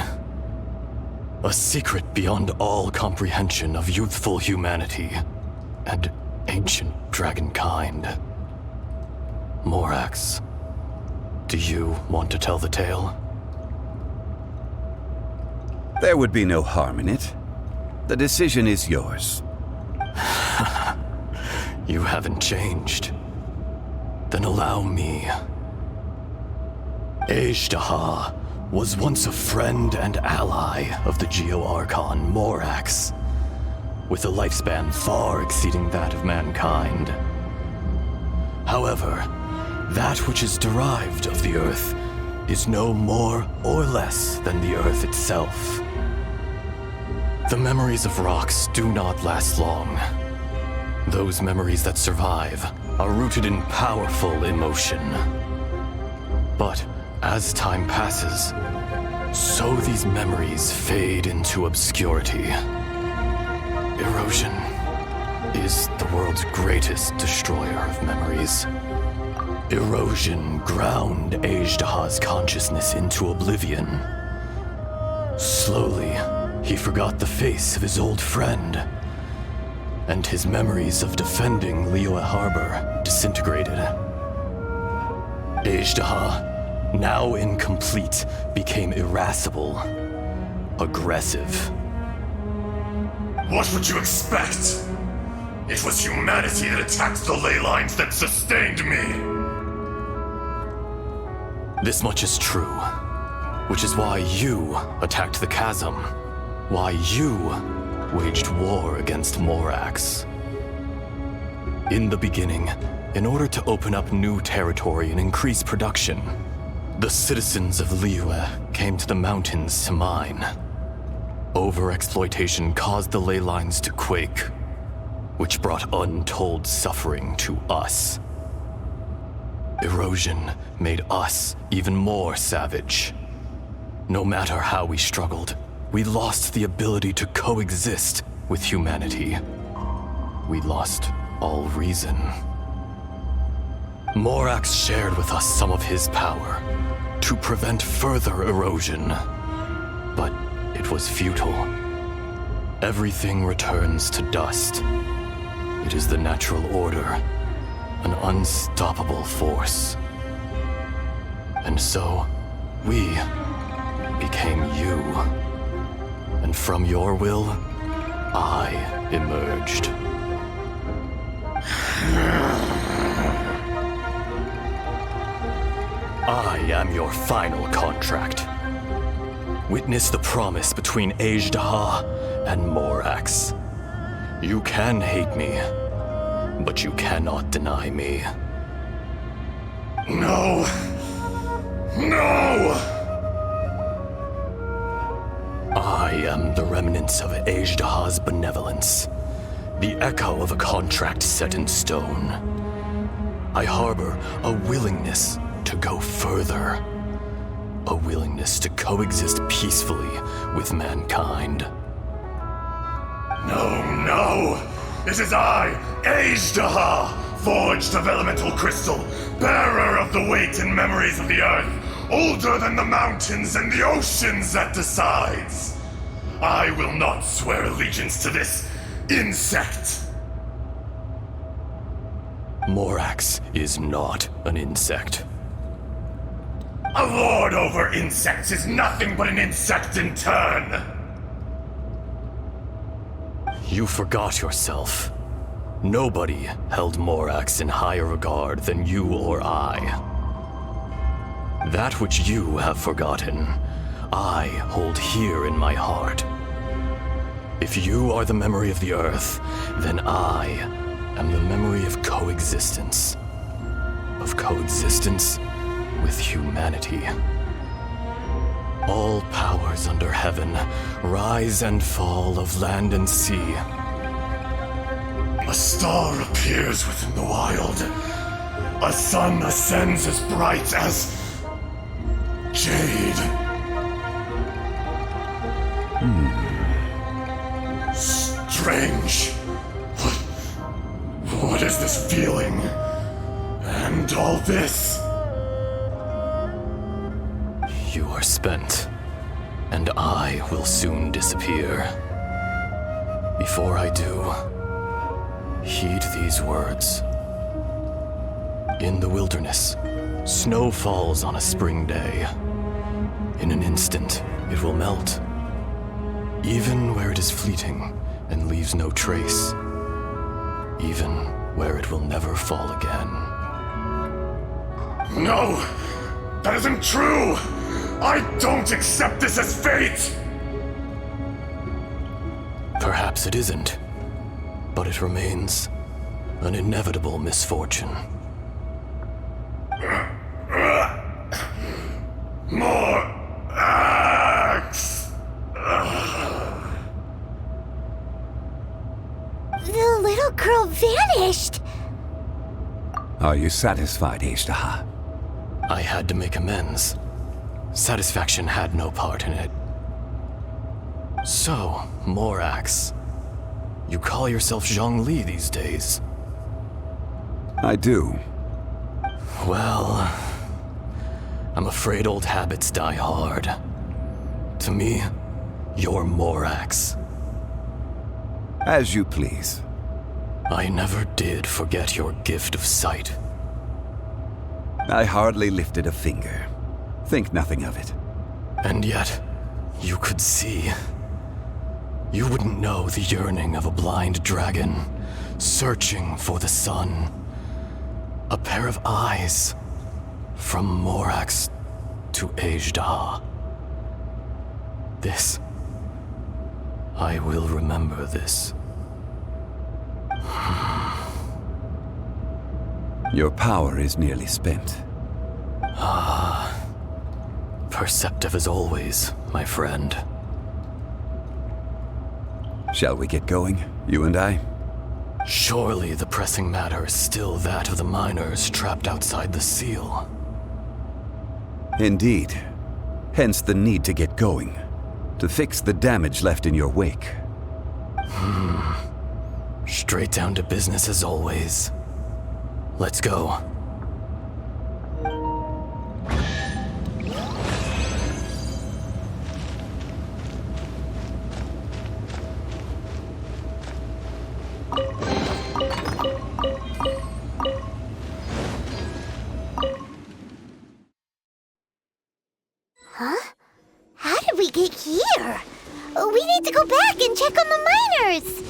A secret beyond all comprehension of youthful humanity and ancient dragonkind. Morax, do you want to tell the tale? There would be no harm in it. The decision is yours. You haven't changed. Then allow me. Azhdaha was once a friend and ally of the Geo-Archon Morax, with a lifespan far exceeding that of mankind. However, that which is derived of the Earth is no more or less than the Earth itself. The memories of rocks do not last long. Those memories that survive are rooted in powerful emotion. But as time passes, so these memories fade into obscurity. Erosion is the world's greatest destroyer of memories. Erosion ground Azhdaha's consciousness into oblivion. Slowly, he forgot the face of his old friend, and his memories of defending Liyue Harbor disintegrated. Azhdaha, now incomplete, became irascible, aggressive. What would you expect? It was humanity that attacked the ley lines that sustained me. This much is true, which is why you attacked the chasm, why you waged war against Morax. In the beginning, in order to open up new territory and increase production, the citizens of Liyue came to the mountains to mine. Overexploitation caused the ley lines to quake, which brought untold suffering to us. Erosion made us even more savage. No matter how we struggled, we lost the ability to coexist with humanity. We lost all reason. Morax shared with us some of his power to prevent further erosion, but it was futile. Everything returns to dust. It is the natural order, an unstoppable force. And so, we became you. And from your will, I emerged. I am your final contract. Witness the promise between Azhdaha and Morax. You can hate me, but you cannot deny me. No! No! I am the remnants of Azhdaha's benevolence, the echo of a contract set in stone. I harbor a willingness to go further, a willingness to coexist peacefully with mankind. No! It is I, Azhdaha, forged of elemental crystal, bearer of the weight and memories of the earth, older than the mountains and the oceans that decides. I will not swear allegiance to this insect. Morax is not an insect. A lord over insects is nothing but an insect in turn. You forgot yourself. Nobody held Morax in higher regard than you or I. That which you have forgotten, I hold here in my heart. If you are the memory of the Earth, then I am the memory of coexistence. Of coexistence with humanity. All powers under heaven rise and fall of land and sea. A star appears within the wild. A sun ascends as bright as jade. Strange. What is this feeling? And all this? You are spent, and I will soon disappear. Before I do, heed these words. In the wilderness, snow falls on a spring day. In an instant, it will melt. Even where it is fleeting and leaves no trace. Even where it will never fall again. No! That isn't true! I don't accept this as fate! Perhaps it isn't, but it remains an inevitable misfortune. More axe! The little girl vanished! Are you satisfied, Azhdaha? I had to make amends. Satisfaction had no part in it. So, Morax, you call yourself Zhongli these days? I do. Well, I'm afraid old habits die hard. To me, you're Morax. As you please. I never did forget your gift of sight. I hardly lifted a finger. Think nothing of it. And yet, you could see. You wouldn't know the yearning of a blind dragon, searching for the sun. A pair of eyes, from Morax to Azhdaha. This. I will remember this. Your power is nearly spent. Perceptive as always, my friend. Shall we get going, you and I? Surely the pressing matter is still that of the miners trapped outside the seal. Indeed. Hence the need to get going. To fix the damage left in your wake. Straight down to business as always. Let's go. Huh? How did we get here? We need to go back and check on the miners!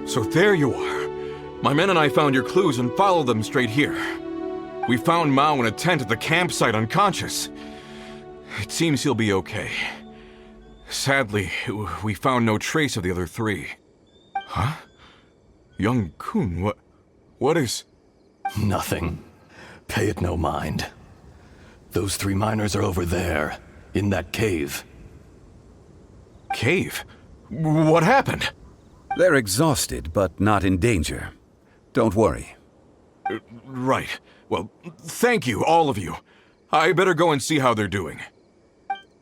So there you are. My men and I found your clues and followed them straight here. We found Mao in a tent at the campsite unconscious. It seems he'll be okay. Sadly, we found no trace of the other three. Huh? Young Kun, what is... Nothing. Pay it no mind. Those three miners are over there, in that cave. Cave? What happened? They're exhausted, but not in danger. Don't worry. Right. Well, thank you, all of you. I better go and see how they're doing.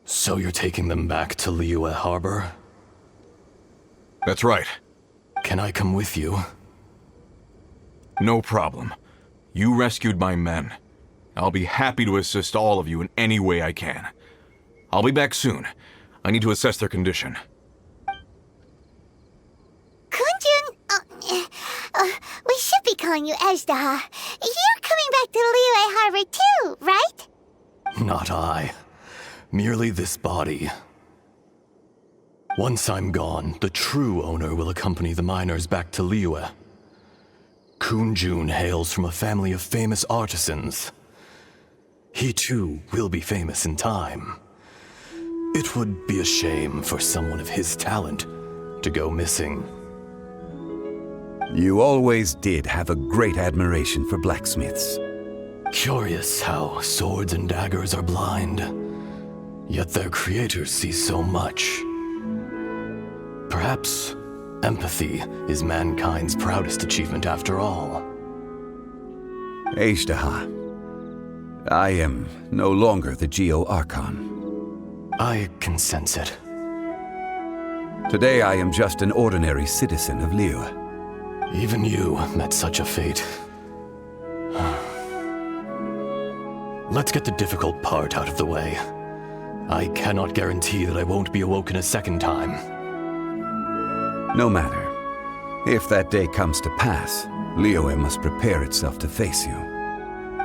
So you're taking them back to Liyue Harbor? That's right. Can I come with you? No problem. You rescued my men. I'll be happy to assist all of you in any way I can. I'll be back soon. I need to assess their condition. Kun Jun, we should be calling you Azhdaha. You're coming back to Liyue Harbor too, right? Not I. Merely this body. Once I'm gone, the true owner will accompany the miners back to Liyue. Kun Jun hails from a family of famous artisans. He too will be famous in time. It would be a shame for someone of his talent to go missing. You always did have a great admiration for blacksmiths. Curious how swords and daggers are blind, yet their creators see so much. Perhaps empathy is mankind's proudest achievement after all. Azhdaha, I am no longer the Geo Archon. I can sense it. Today I am just an ordinary citizen of Liyue. Even you met such a fate. Let's get the difficult part out of the way. I cannot guarantee that I won't be awoken a second time. No matter. If that day comes to pass, Liyue must prepare itself to face you.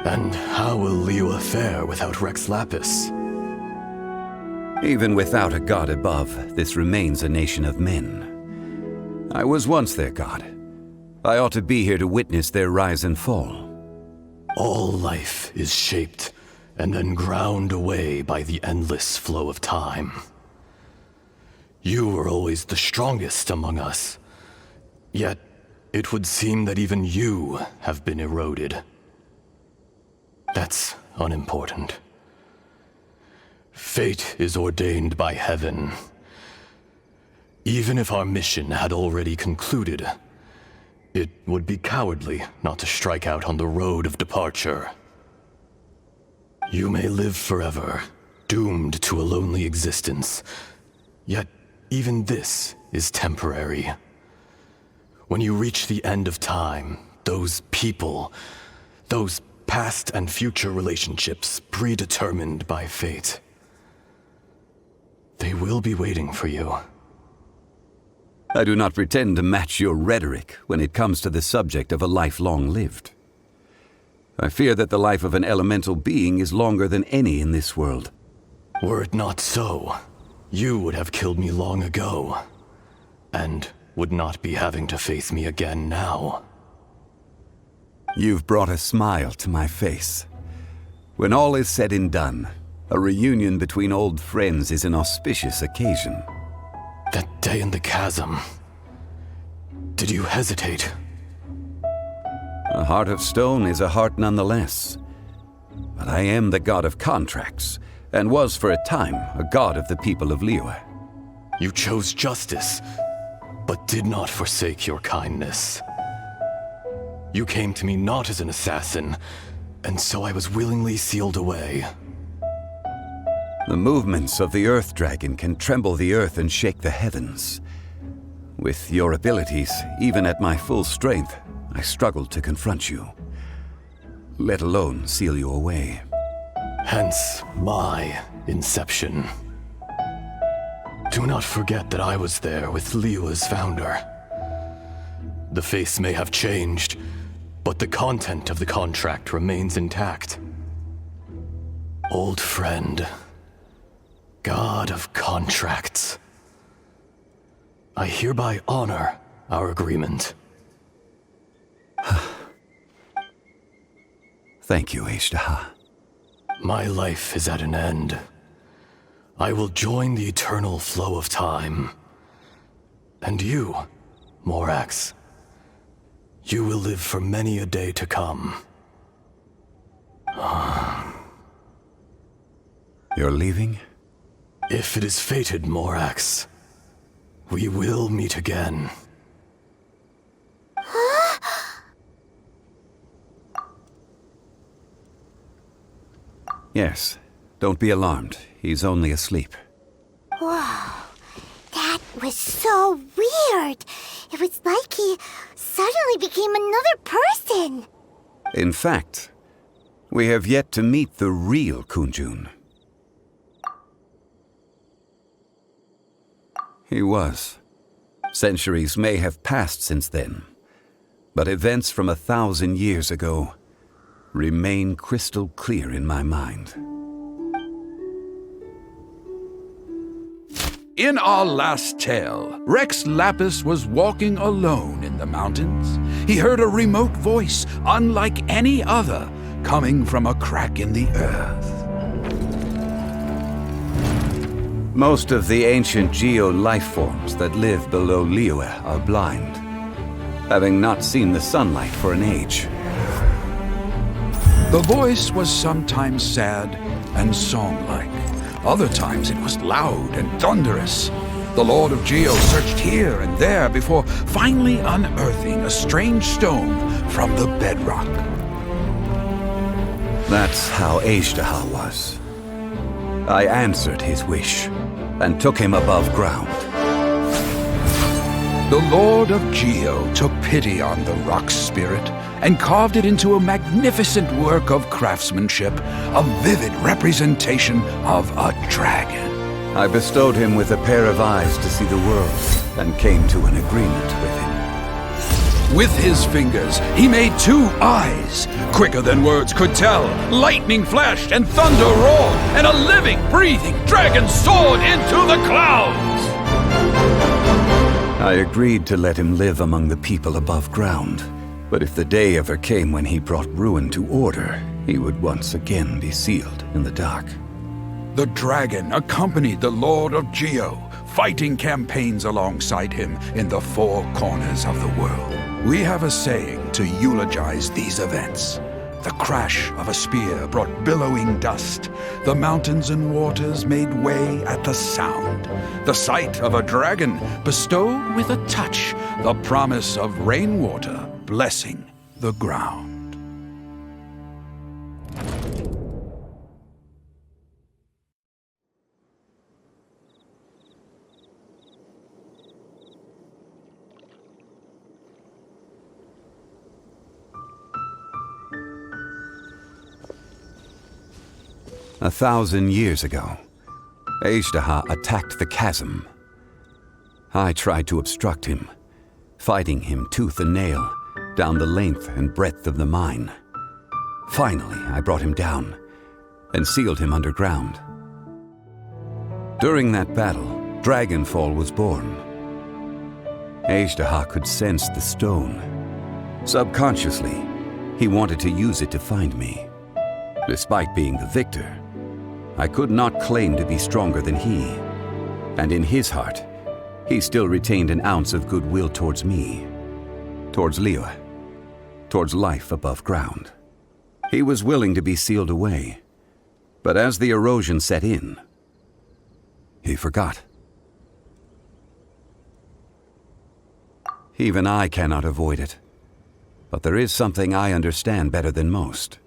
And how will Liyue fare without Rex Lapis? Even without a god above, this remains a nation of men. I was once their god. I ought to be here to witness their rise and fall. All life is shaped and then ground away by the endless flow of time. You were always the strongest among us. Yet, it would seem that even you have been eroded. That's unimportant. Fate is ordained by heaven. Even if our mission had already concluded, it would be cowardly not to strike out on the road of departure. You may live forever, doomed to a lonely existence. Yet, even this is temporary. When you reach the end of time, those people, those past and future relationships predetermined by fate, they will be waiting for you. I do not pretend to match your rhetoric when it comes to the subject of a life long lived. I fear that the life of an elemental being is longer than any in this world. Were it not so, you would have killed me long ago, and would not be having to face me again now. You've brought a smile to my face. When all is said and done, a reunion between old friends is an auspicious occasion. That day in the chasm, did you hesitate? A heart of stone is a heart nonetheless. But I am the god of contracts, and was for a time a god of the people of Liyue. You chose justice, but did not forsake your kindness. You came to me not as an assassin, and so I was willingly sealed away. The movements of the Earth Dragon can tremble the earth and shake the heavens. With your abilities, even at my full strength, I struggled to confront you, let alone seal you away. Hence my inception. Do not forget that I was there with Liyue's founder. The face may have changed, but the content of the contract remains intact. Old friend, god of contracts, I hereby honor our agreement. Thank you, Azhdaha. My life is at an end. I will join the eternal flow of time. And you, Morax, you will live for many a day to come. You're leaving? If it is fated, Morax, we will meet again. Yes. Don't be alarmed. He's only asleep. Whoa. That was so weird. It was like he suddenly became another person. In fact, we have yet to meet the real Kun Jun. He was. Centuries may have passed since then, but events from 1,000 years ago remain crystal clear in my mind. In our last tale, Rex Lapis was walking alone in the mountains. He heard a remote voice, unlike any other, coming from a crack in the earth. Most of the ancient geo life forms that live below Liyue are blind, having not seen the sunlight for an age. The voice was sometimes sad and song-like. Other times it was loud and thunderous. The Lord of Geo searched here and there before finally unearthing a strange stone from the bedrock. That's how Azhdaha was. I answered his wish and took him above ground. The Lord of Geo took pity on the rock spirit and carved it into a magnificent work of craftsmanship, a vivid representation of a dragon. I bestowed him with a pair of eyes to see the world and came to an agreement with him. With his fingers, he made 2 eyes. Quicker than words could tell, lightning flashed and thunder roared, and a living, breathing dragon soared into the clouds. I agreed to let him live among the people above ground, but if the day ever came when he brought ruin to order, he would once again be sealed in the dark. The dragon accompanied the Lord of Geo, fighting campaigns alongside him in the 4 corners of the world. We have a saying to eulogize these events. The crash of a spear brought billowing dust. The mountains and waters made way at the sound. The sight of a dragon bestowed with a touch the promise of rainwater blessing the ground. A 1,000 years ago, Azhdaha attacked the chasm. I tried to obstruct him, fighting him tooth and nail down the length and breadth of the mine. Finally, I brought him down and sealed him underground. During that battle, Dragonfall was born. Azhdaha could sense the stone. Subconsciously, he wanted to use it to find me. Despite being the victor, I could not claim to be stronger than he, and in his heart, he still retained an ounce of goodwill towards me, towards Liyue, towards life above ground. He was willing to be sealed away, but as the erosion set in, he forgot. Even I cannot avoid it, but there is something I understand better than most.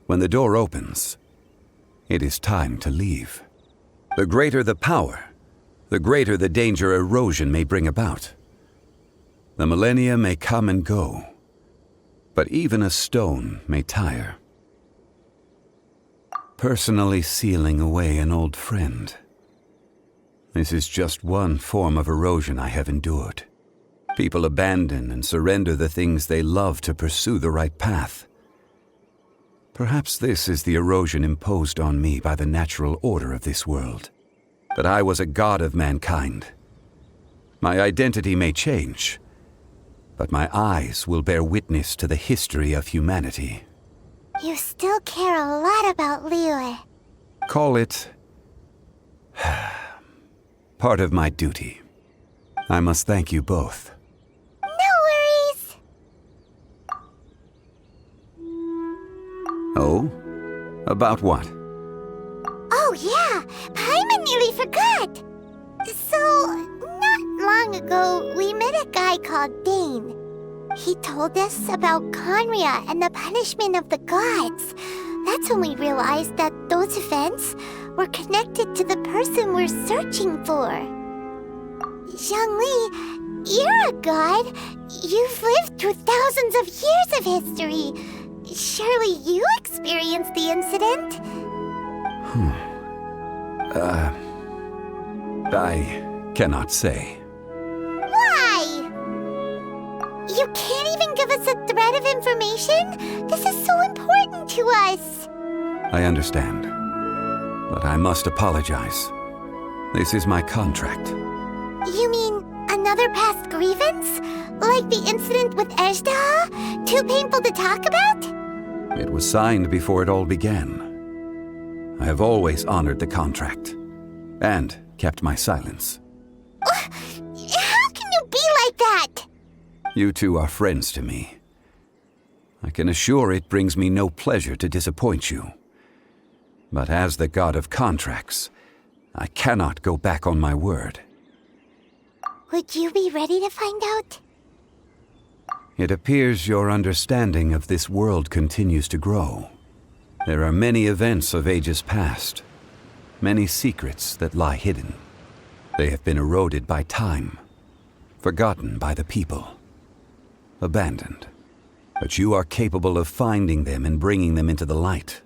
When the door opens, it is time to leave. The greater the power, the greater the danger erosion may bring about. The millennia may come and go, but even a stone may tire. Personally sealing away an old friend. This is just one form of erosion I have endured. People abandon and surrender the things they love to pursue the right path. Perhaps this is the erosion imposed on me by the natural order of this world. That I was a god of mankind. My identity may change, but my eyes will bear witness to the history of humanity. You still care a lot about Liyue. Call it part of my duty. I must thank you both. No worries. Oh? About what? Oh yeah, Paimon nearly forgot. So, not long ago, we met a guy called Dane. He told us about Conria and the punishment of the gods. That's when we realized that those events were connected to the person we're searching for. Zhongli, you're a god. You've lived through thousands of years of history. Surely you experienced the incident? I cannot say. Why? You can't even give us a thread of information? This is so important to us. I understand, but I must apologize. This is my contract. You mean another past grievance? Like the incident with Azhdaha? Too painful to talk about? It was signed before it all began. I have always honored the contract, and kept my silence. How can you be like that? You two are friends to me. I can assure it brings me no pleasure to disappoint you. But as the god of contracts, I cannot go back on my word. Would you be ready to find out? It appears your understanding of this world continues to grow. There are many events of ages past, many secrets that lie hidden. They have been eroded by time, forgotten by the people, abandoned. But you are capable of finding them and bringing them into the light.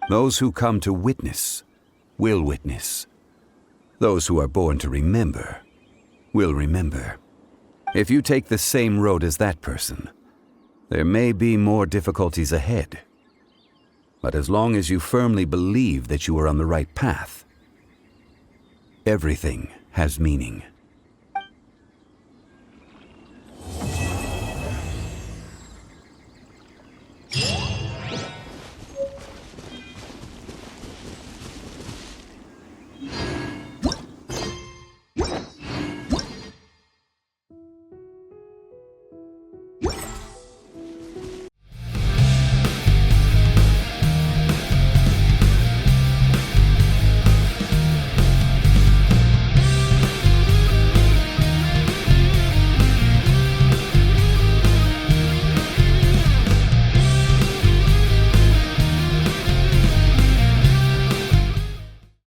Those who come to witness will witness. Those who are born to remember will remember. If you take the same road as that person, there may be more difficulties ahead. But as long as you firmly believe that you are on the right path, everything has meaning.